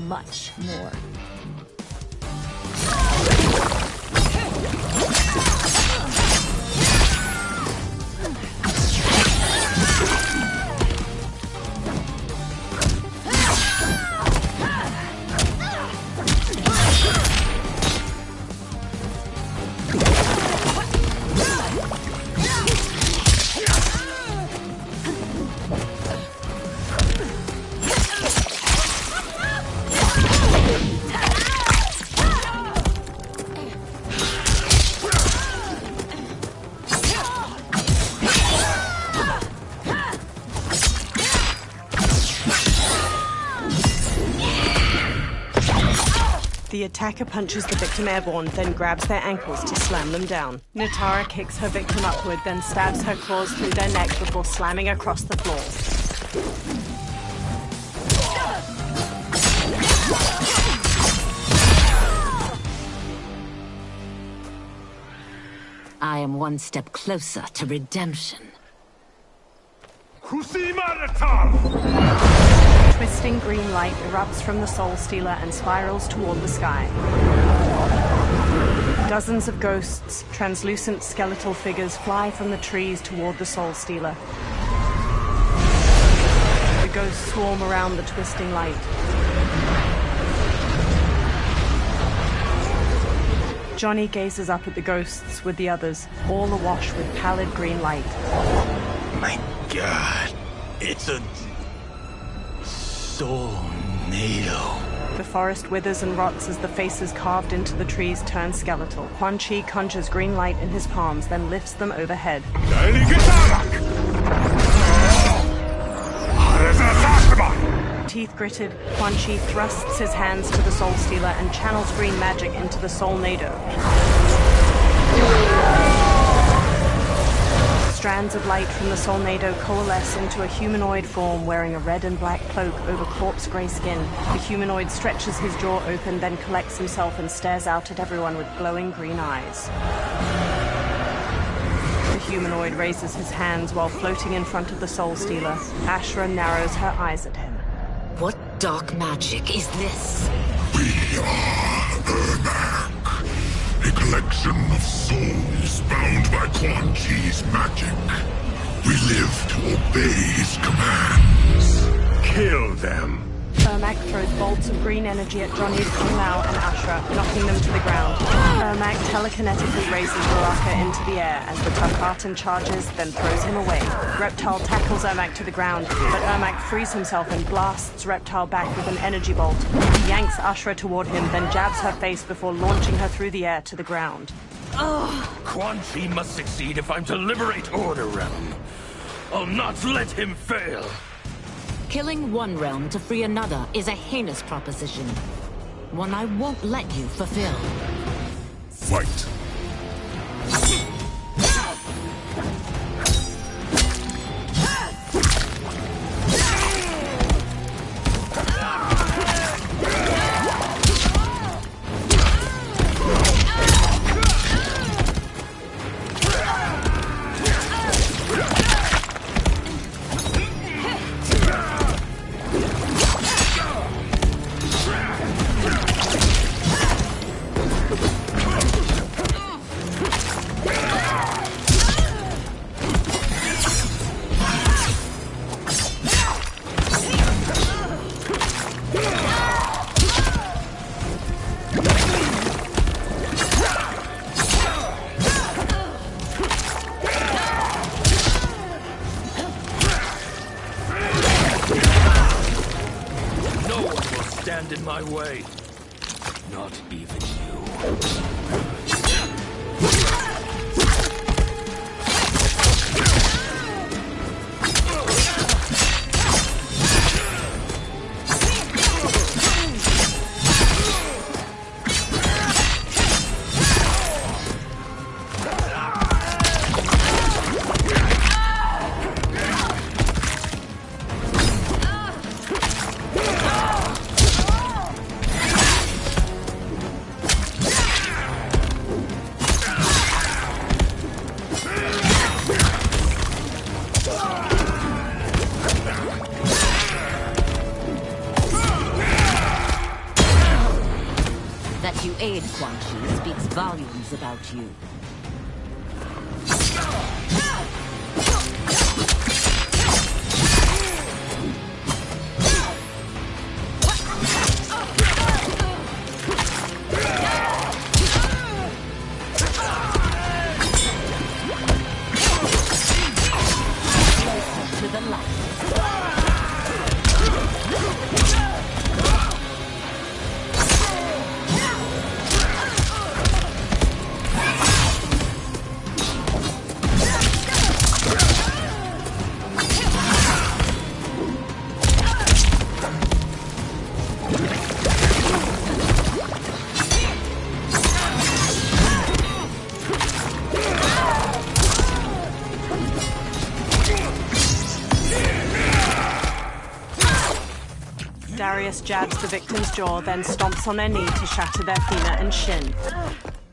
Much more. The attacker punches the victim airborne, then grabs their ankles to slam them down. Natara kicks her victim upward, then stabs her claws through their neck before slamming across the floor. I am one step closer to redemption. Twisting green light erupts from the Soul Stealer and spirals toward the sky. Dozens of ghosts, translucent skeletal figures, fly from the trees toward the Soul Stealer. The ghosts swarm around the twisting light. Johnny gazes up at the ghosts with the others, all awash with pallid green light. My God, it's a tornado. The forest withers and rots as the faces carved into the trees turn skeletal. Quan Chi conjures green light in his palms, then lifts them overhead. Teeth gritted, Quan Chi thrusts his hands to the Soul Stealer and channels green magic into the Soul Nado. Strands of light from the Soul Nado coalesce into a humanoid form wearing a red and black cloak over corpse gray skin. The humanoid stretches his jaw open, then collects himself and stares out at everyone with glowing green eyes. The humanoid raises his hands while floating in front of the Soul Stealer. Ashra narrows her eyes at him. What dark magic is this? We are Ermac, a collection of souls bound by Quan Chi's magic. We live to obey his commands. Kill them. Ermac throws bolts of green energy at Johnny, Kung Lao, and Ashra, knocking them to the ground. Ermac telekinetically raises Baraka into the air as the Tarkatan charges, then throws him away. Reptile tackles Ermac to the ground, but Ermac frees himself and blasts Reptile back with an energy bolt. He yanks Ashra toward him, then jabs her face before launching her through the air to the ground. Quan Chi must succeed if I'm to liberate Order Realm. I'll not let him fail. Killing one realm to free another is a heinous proposition. One I won't let you fulfill. Fight. In my way. Not even you. That you aid Quan Chi speaks volumes about you. To the left. Darius jabs the victim's jaw, then stomps on their knee to shatter their femur and shin.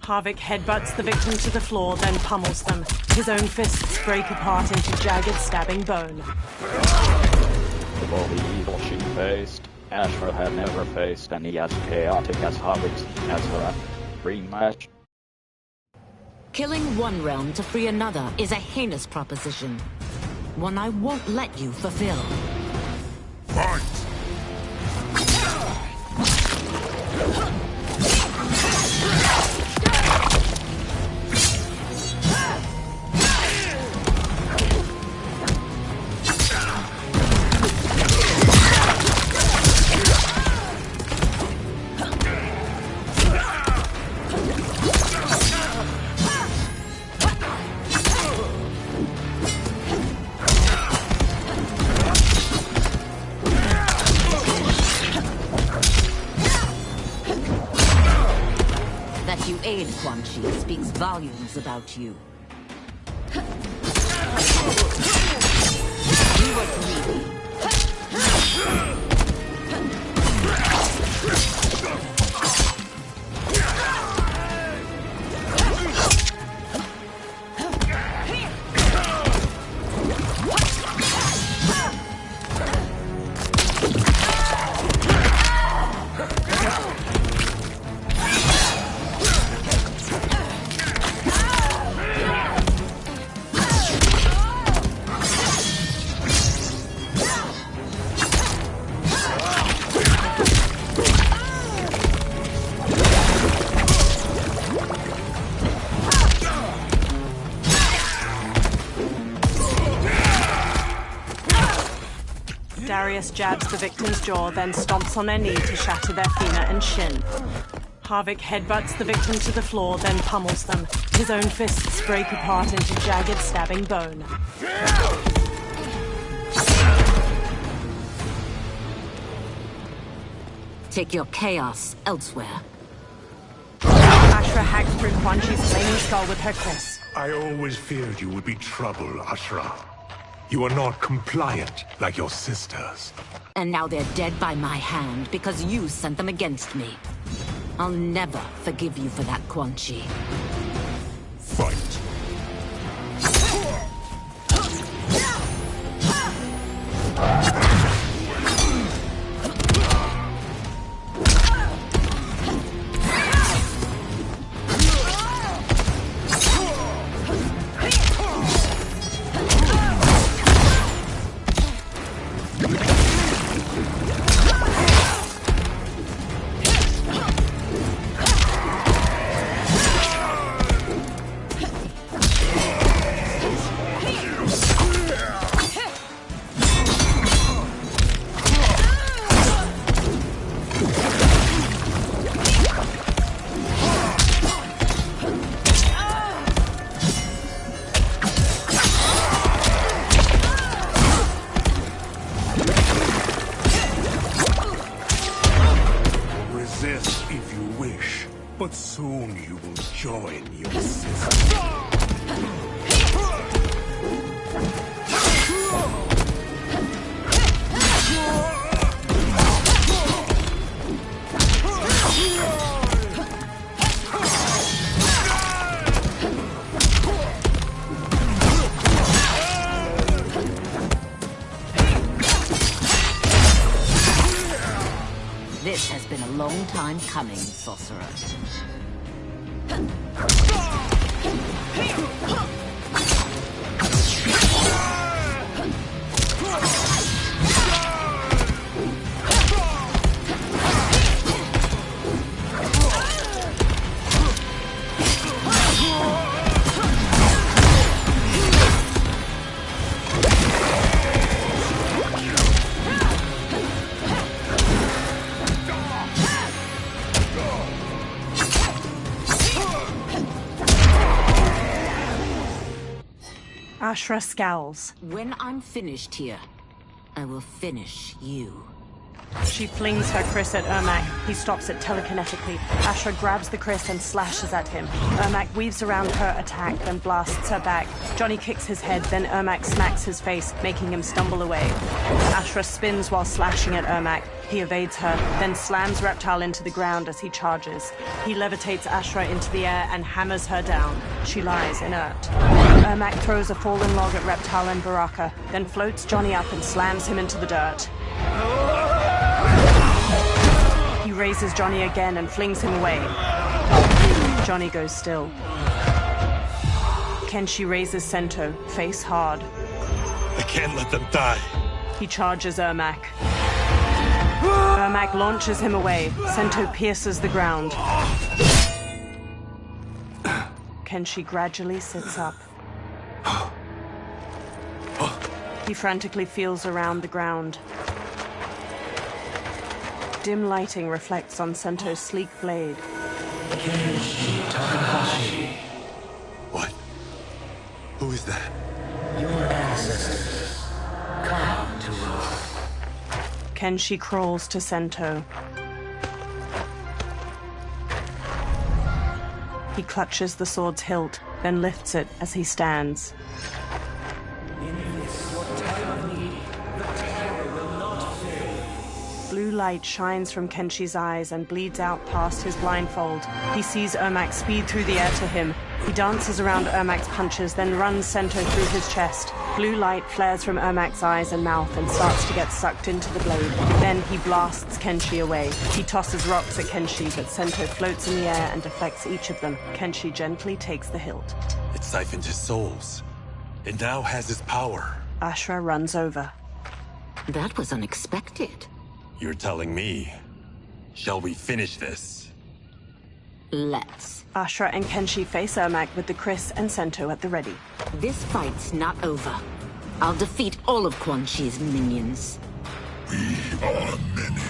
Harvick headbutts the victim to the floor, then pummels them. His own fists break apart into jagged, stabbing bone. Of all the evil she faced, Ashra had never faced any as chaotic as Harvick's as her rematch. Killing one realm to free another is a heinous proposition. One I won't let you fulfill. Fight! You aid Quan Chi speaks volumes about you. You were greedy. furious jabs the victim's jaw, then stomps on their knee to shatter their femur and shin. Harvick headbutts the victim to the floor, then pummels them. His own fists break apart into jagged, stabbing bone. Take your chaos elsewhere. Ashra hacks through Quan Chi's flaming skull with her kiss. I always feared you would be trouble, Ashra. You are not compliant like your sisters. And now they're dead by my hand because you sent them against me. I'll never forgive you for that, Quan Chi. Fight. But soon you will join your sister. This has been a long time coming, sorcerer. Ashra scowls. When I'm finished here, I will finish you. She flings her Chris at Ermac. He stops it telekinetically. Ashra grabs the Chris and slashes at him. Ermac weaves around her attack, then blasts her back. Johnny kicks his head, then Ermac smacks his face, making him stumble away. Ashra spins while slashing at Ermac. He evades her, then slams Reptile into the ground as he charges. He levitates Ashra into the air and hammers her down. She lies inert. Ermac throws a fallen log at Reptile and Baraka, then floats Johnny up and slams him into the dirt. He raises Johnny again and flings him away. Johnny goes still. Kenshi raises Sento, face hard. I can't let them die. He charges Ermac. Ermac launches him away. Sento pierces the ground. Kenshi gradually sits up. He frantically feels around the ground. Dim lighting reflects on Sento's sleek blade. What? Who is that? Your ancestors. Come to us. Kenshi crawls to Sento. He clutches the sword's hilt, then lifts it as he stands. In this, your time of need, the terror will not fail. Blue light shines from Kenshi's eyes and bleeds out past his blindfold. He sees Ermac speed through the air to him. He dances around Ermac's punches, then runs Sento through his chest. Blue light flares from Ermac's eyes and mouth and starts to get sucked into the blade. Then he blasts Kenshi away. He tosses rocks at Kenshi, but Sento floats in the air and deflects each of them. Kenshi gently takes the hilt. It siphoned his souls. It now has his power. Ashra runs over. That was unexpected. You're telling me. Shall we finish this? Let's. Ashra and Kenshi face Ermac with the Chris and Sento at the ready. This fight's not over. I'll defeat all of Quan Chi's minions. We are many.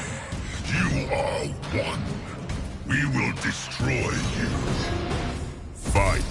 You are one. We will destroy you. Fight.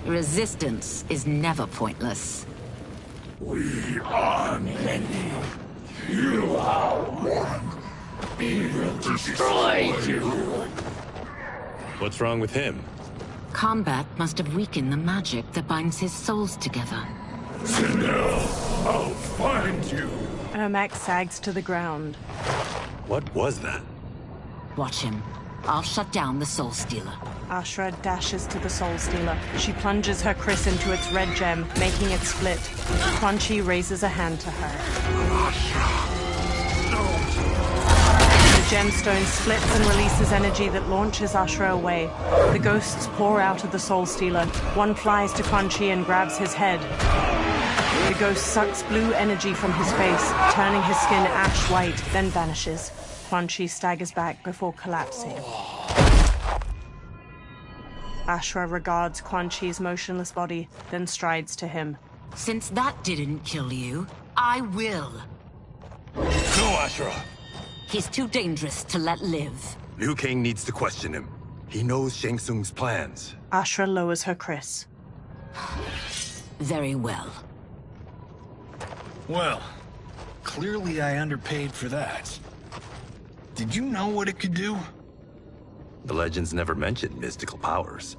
Resistance is never pointless. We are many. You are one. We will destroy you. What's wrong with him? Kombat must have weakened the magic that binds his souls together. Sinel, I'll find you. Ermac sags to the ground. What was that? Watch him. I'll shut down the Soul Stealer. Ashra dashes to the Soul Stealer. She plunges her kris into its red gem, making it split. Quan Chi raises a hand to her. The gemstone splits and releases energy that launches Ashra away. The ghosts pour out of the Soul Stealer. One flies to Quan Chi and grabs his head. The ghost sucks blue energy from his face, turning his skin ash white, then vanishes. Quan Chi staggers back before collapsing. Ashra regards Quan Chi's motionless body, then strides to him. Since that didn't kill you, I will. No, Ashra! He's too dangerous to let live. Liu Kang needs to question him. He knows Shang Tsung's plans. Ashra lowers her kris. Very well. Well, clearly I underpaid for that. Did you know what it could do? The legends never mentioned mystical powers.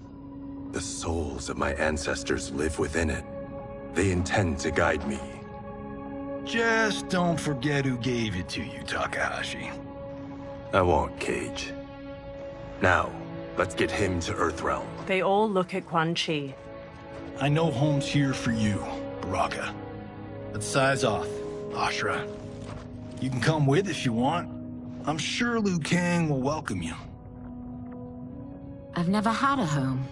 The souls of my ancestors live within it. They intend to guide me. Just don't forget who gave it to you, Takahashi. I won't, Cage. Now, let's get him to Earthrealm. They all look at Quan Chi. I know home's here for you, Baraka. Let's size off, Ashra. You can come with if you want. I'm sure Liu Kang will welcome you. I've never had a home.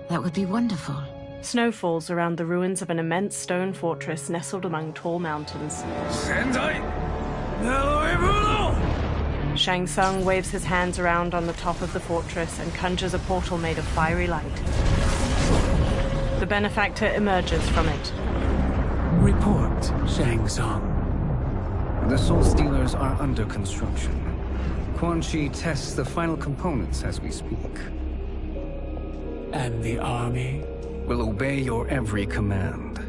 That would be wonderful. Snow falls around the ruins of an immense stone fortress nestled among tall mountains. Shang Tsung waves his hands around on the top of the fortress and conjures a portal made of fiery light. The benefactor emerges from it. Report, Shang Tsung. The Soul Stealers are under construction. Quan Chi tests the final components as we speak. And the army will obey your every command,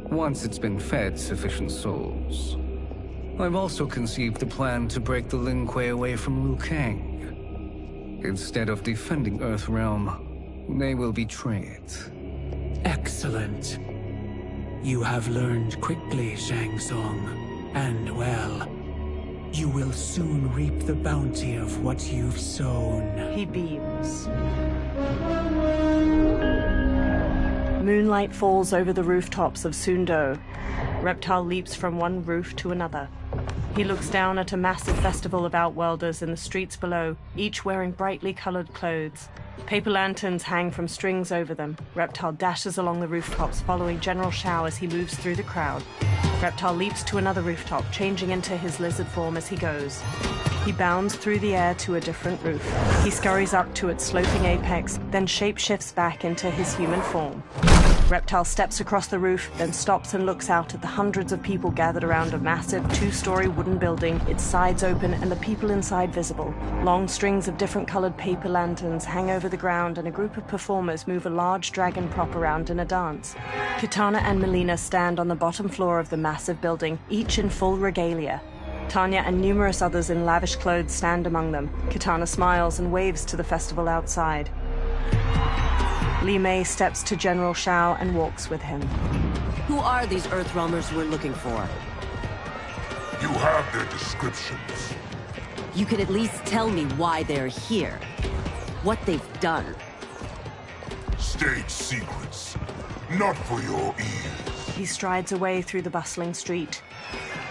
once it's been fed sufficient souls. I've also conceived a plan to break the Lin Kuei away from Liu Kang. Instead of defending Earthrealm, they will betray it. Excellent. You have learned quickly, Shang Tsung. And well, you will soon reap the bounty of what you've sown. He beams. Moonlight falls over the rooftops of Sundo. Reptile leaps from one roof to another. He looks down at a massive festival of Outworlders in the streets below, each wearing brightly colored clothes. Paper lanterns hang from strings over them. Reptile dashes along the rooftops, following General Shao as he moves through the crowd. Reptile leaps to another rooftop, changing into his lizard form as he goes. He bounds through the air to a different roof. He scurries up to its sloping apex, then shapeshifts back into his human form. Reptile steps across the roof, then stops and looks out at the hundreds of people gathered around a massive 2-story wooden building, its sides open and the people inside visible. Long strings of different colored paper lanterns hang over the ground and a group of performers move a large dragon prop around in a dance. Kitana and Melina stand on the bottom floor of the massive building, each in full regalia. Tanya and numerous others in lavish clothes stand among them. Kitana smiles and waves to the festival outside. Li Mei steps to General Shao and walks with him. Who are these Earthrealmers we're looking for? You have their descriptions. You can at least tell me why they're here. What they've done. State secrets. Not for your ears. He strides away through the bustling street.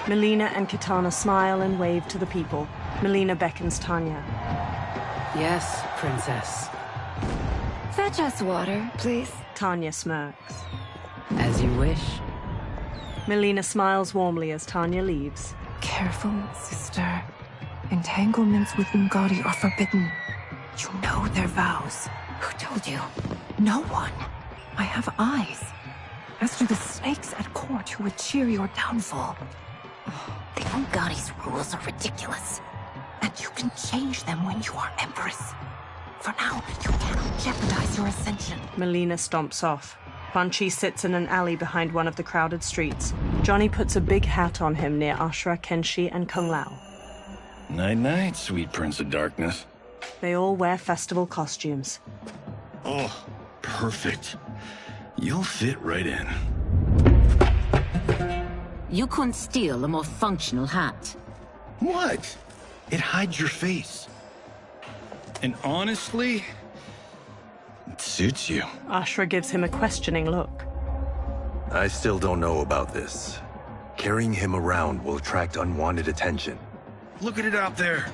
Melina and Kitana smile and wave to the people. Melina beckons Tanya. Yes, Princess. Fetch us water, please. Tanya smirks. As you wish. Melina smiles warmly as Tanya leaves. Careful, sister. Entanglements with Ungadi are forbidden. You know their vows. Who told you? No one. I have eyes. As do the snakes at court who would cheer your downfall. The Ungadi's rules are ridiculous. And you can change them when you are Empress. For now, you cannot jeopardize your ascension. Melina stomps off. Quan Chi sits in an alley behind one of the crowded streets. Johnny puts a big hat on him near Ashra, Kenshi, and Kung Lao. Night-night, sweet Prince of Darkness. They all wear festival costumes. Oh, perfect. You'll fit right in. You couldn't steal a more functional hat. What? It hides your face. And honestly, it suits you. Ashra gives him a questioning look. I still don't know about this. Carrying him around will attract unwanted attention. Look at it out there.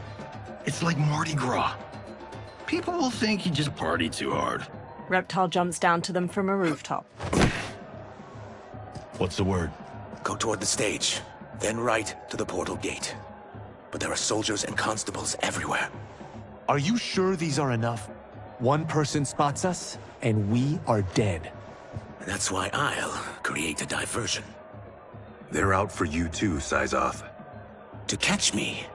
It's like Mardi Gras. People will think you just party too hard. Reptile jumps down to them from a rooftop. What's the word? Go toward the stage, then right to the portal gate. But there are soldiers and constables everywhere. Are you sure these are enough? One person spots us, and we are dead. That's why I'll create a diversion. They're out for you too, Syzoth. To catch me,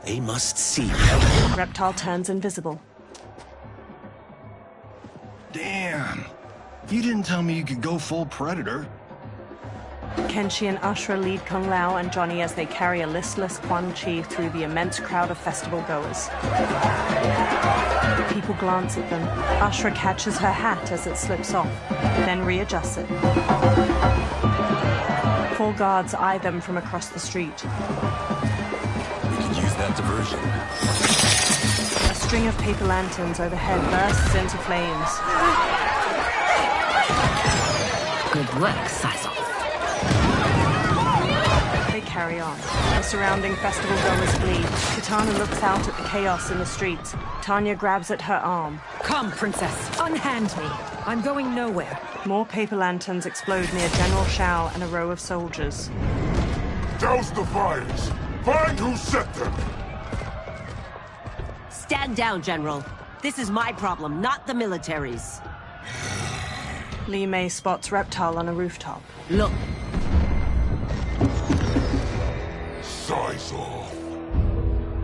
they must see. Reptile turns invisible. Damn. You didn't tell me you could go full Predator. Kenshi and Ashra lead Kung Lao and Johnny as they carry a listless Quan Chi through the immense crowd of festival goers. People glance at them. Ashra catches her hat as it slips off, then readjusts it. 4 guards eye them from across the street. We can use that diversion. A string of paper lanterns overhead bursts into flames. Good work, Syzoth. They carry on. The surrounding festival goers flee. Kitana looks out at the chaos in the streets. Tanya grabs at her arm. Come, Princess. Unhand me. I'm going nowhere. More paper lanterns explode near General Shao and a row of soldiers. Douse the fires! Find who set them! Stand down, General. This is my problem, not the military's. Li Mei spots Reptile on a rooftop. Look. Syzoth.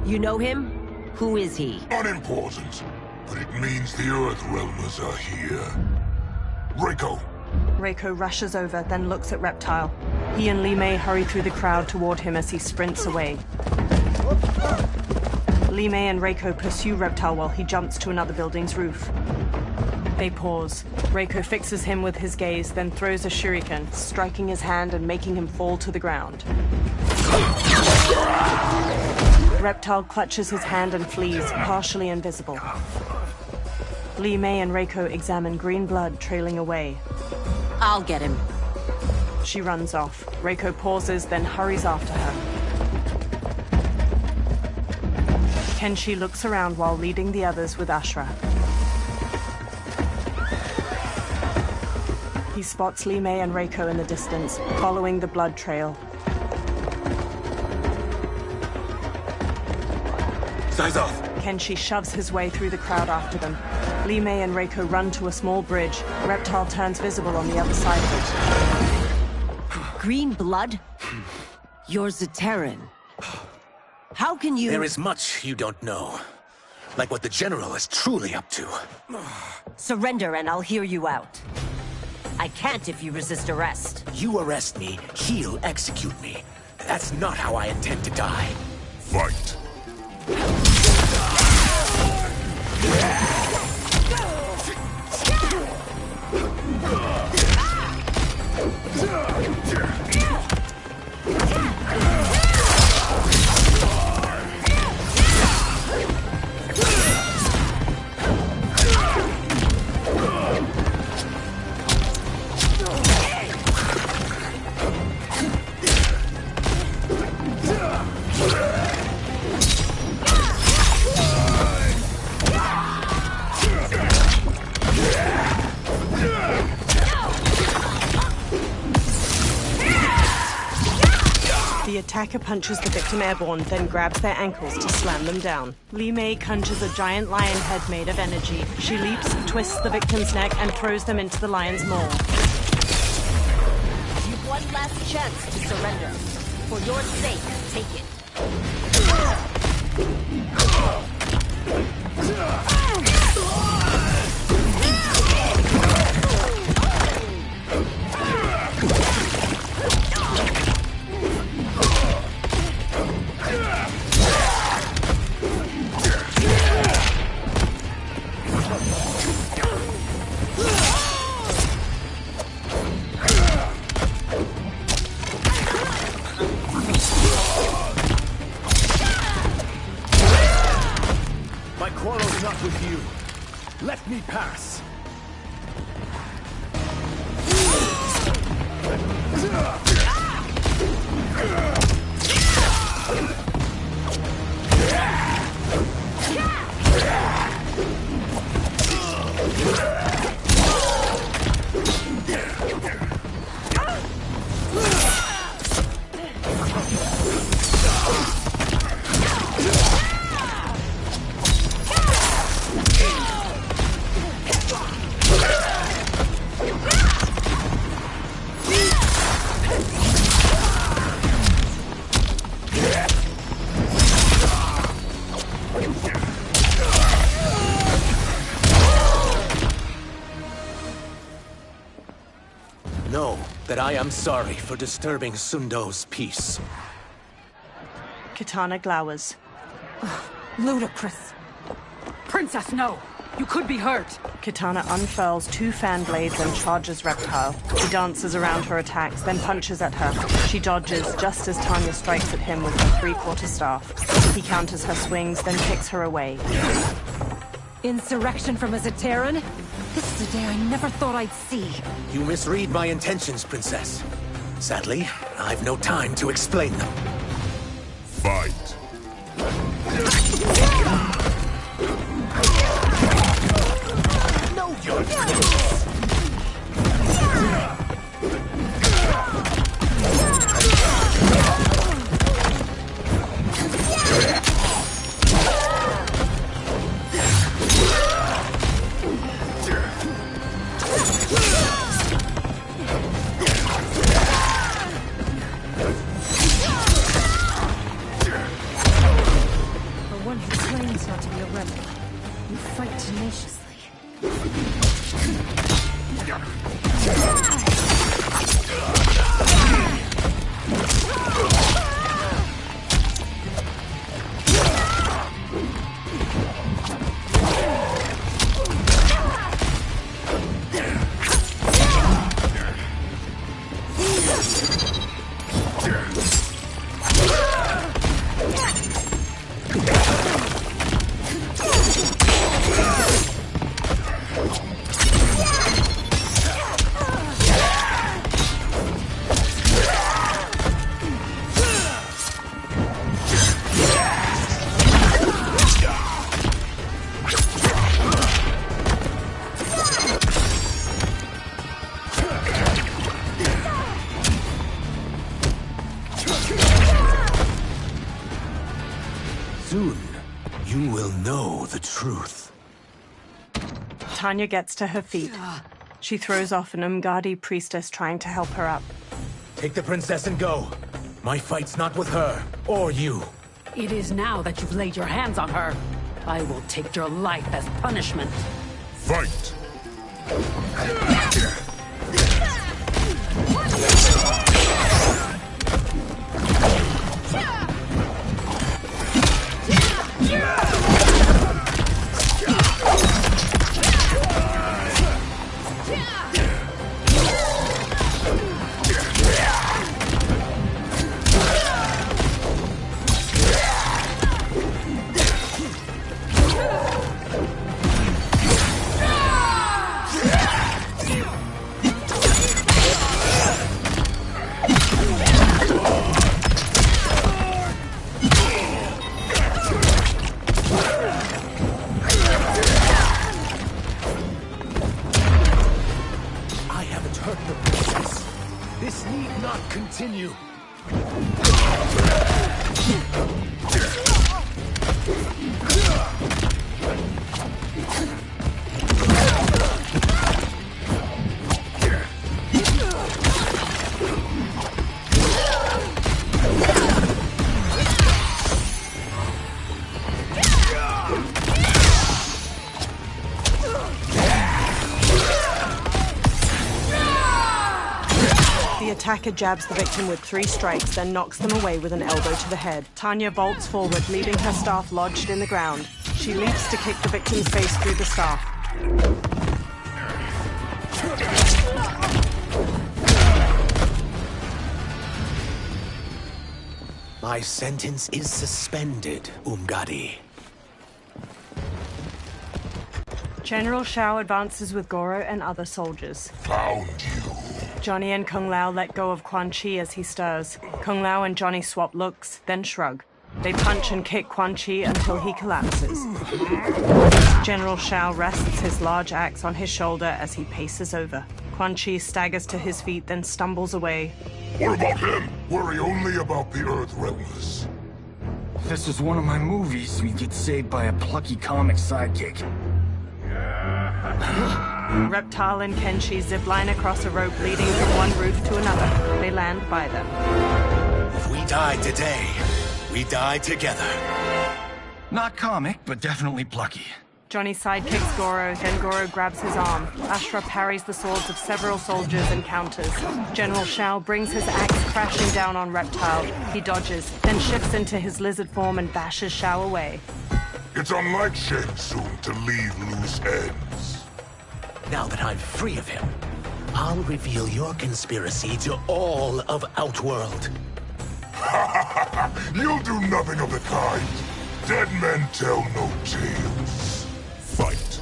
You know him? Who is he? Unimportant, but it means the Earthrealmers are here. Reiko. Reiko rushes over, then looks at Reptile. He and Li Mei hurry through the crowd toward him as he sprints away. Li Mei and Reiko pursue Reptile while he jumps to another building's roof. They pause. Reiko fixes him with his gaze, then throws a shuriken, striking his hand and making him fall to the ground. Reptile clutches his hand and flees, partially invisible. Li Mei and Reiko examine green blood trailing away. I'll get him. She runs off. Reiko pauses, then hurries after her. Kenshi looks around while leading the others with Ashra. He spots Li Mei and Reiko in the distance, following the blood trail. Syzoth! Kenshi shoves his way through the crowd after them. Li Mei and Reiko run to a small bridge. Reptile turns visible on the other side of it. Green blood? You're Zaterran. How can you— There is much you don't know. Like what the General is truly up to. Surrender and I'll hear you out. I can't if you resist arrest. You arrest me, he'll execute me. That's not how I intend to die. Fight. The attacker punches the victim airborne, then grabs their ankles to slam them down. Li Mei conjures a giant lion head made of energy. She leaps, twists the victim's neck, and throws them into the lion's maw. You've one last chance to surrender. For your sake, take it. My quarrel's not with you. Let me pass. Know that I am sorry for disturbing Sundo's peace. Kitana glowers. Ludicrous. Princess, no! You could be hurt! Kitana unfurls two fan blades and charges Reptile. He dances around her attacks, then punches at her. She dodges just as Tanya strikes at him with her three-quarter staff. He counters her swings, then kicks her away. Insurrection from a Zaterran? This is a day I never thought I'd see. You misread my intentions, Princess. Sadly, I've no time to explain them. Fight. Know your For one who claims not to be a rebel, you fight tenaciously. Soon, you will know the truth. Tanya gets to her feet. She throws off an Umgadi priestess trying to help her up. Take the princess and go. My fight's not with her, or you. It is now that you've laid your hands on her. I will take your life as punishment. Fight! This need not continue. The attacker jabs the victim with 3 strikes, then knocks them away with an elbow to the head. Tanya bolts forward, leaving her staff lodged in the ground. She leaps to kick the victim's face through the staff. My sentence is suspended, Umgadi. General Shao advances with Goro and other soldiers. Found you. Johnny and Kung Lao let go of Quan Chi as he stirs. Kung Lao and Johnny swap looks, then shrug. They punch and kick Quan Chi until he collapses. General Shao rests his large axe on his shoulder as he paces over. Quan Chi staggers to his feet, then stumbles away. What about him? Worry only about the Earth Realmers. If this was one of my movies, we'd get saved by a plucky comic sidekick. Reptile and Kenshi zipline across a rope leading from one roof to another. They land by them. If we die today, we die together. Not comic, but definitely plucky. Johnny sidekicks Goro, then Goro grabs his arm. Ashra parries the swords of several soldiers and counters. General Shao brings his axe crashing down on Reptile. He dodges, then shifts into his lizard form and bashes Shao away. It's unlike Shang Tsung to leave loose ends. Now that I'm free of him, I'll reveal your conspiracy to all of Outworld. You'll do nothing of the kind. Dead men tell no tales. Fight.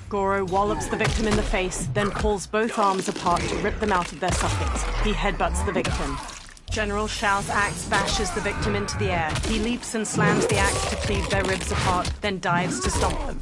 Goro wallops the victim in the face, then pulls both arms apart to rip them out of their sockets. He headbutts the victim. General Shao's axe bashes the victim into the air. He leaps and slams the axe to cleave their ribs apart, then dives to stomp them.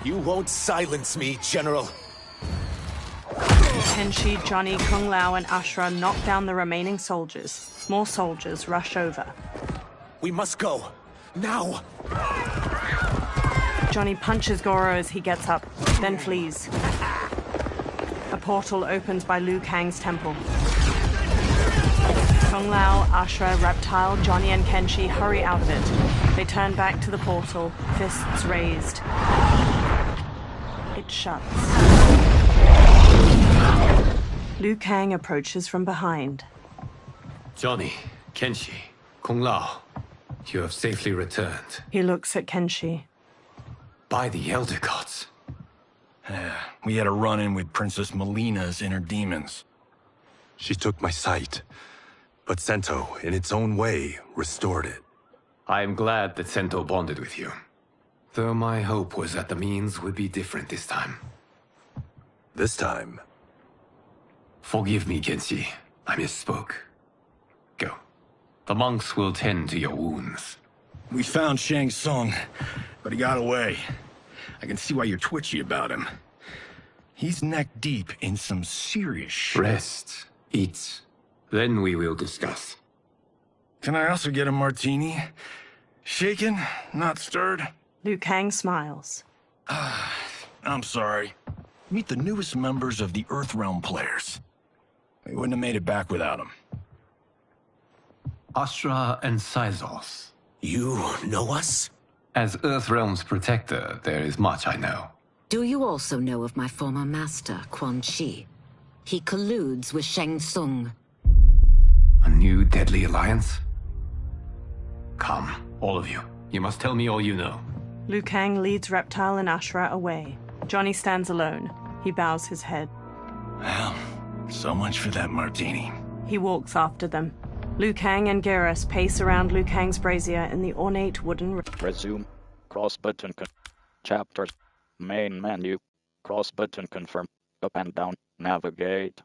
You won't silence me, General. Kenshi, Johnny, Kung Lao, and Ashra knock down the remaining soldiers. More soldiers rush over. We must go. Now! Johnny punches Goro as he gets up, then flees. A portal opens by Liu Kang's temple. Kung Lao, Ashra, Reptile, Johnny, and Kenshi hurry out of it. They turn back to the portal, fists raised. It shuts. Liu Kang approaches from behind. Johnny, Kenshi, Kung Lao, you have safely returned. He looks at Kenshi. By the Elder Gods. We had a run-in with Princess Melina's inner demons. She took my sight, but Sento, in its own way, restored it. I am glad that Sento bonded with you. Though my hope was that the means would be different this time. This time? Forgive me, Kenshi. I misspoke. Go. The monks will tend to your wounds. We found Shang Tsung, but he got away. I can see why you're twitchy about him. He's neck deep in some serious shit. Rest. Eat. Then we will discuss. Can I also get a martini? Shaken, not stirred? Liu Kang smiles. I'm sorry. Meet the newest members of the Earthrealm players. We wouldn't have made it back without them. Astra and Syzos. You know us? As Earthrealm's protector, there is much I know. Do you also know of my former master, Quan Chi? He colludes with Shang Tsung. A new deadly alliance? Come, all of you. You must tell me all you know. Liu Kang leads Reptile and Ashra away. Johnny stands alone. He bows his head. Well, so much for that martini. He walks after them. Liu Kang and Garrus pace around Liu Kang's brazier in the ornate wooden... Resume. Cross button. Chapters. Main menu. Cross button confirm. Up and down. Navigate.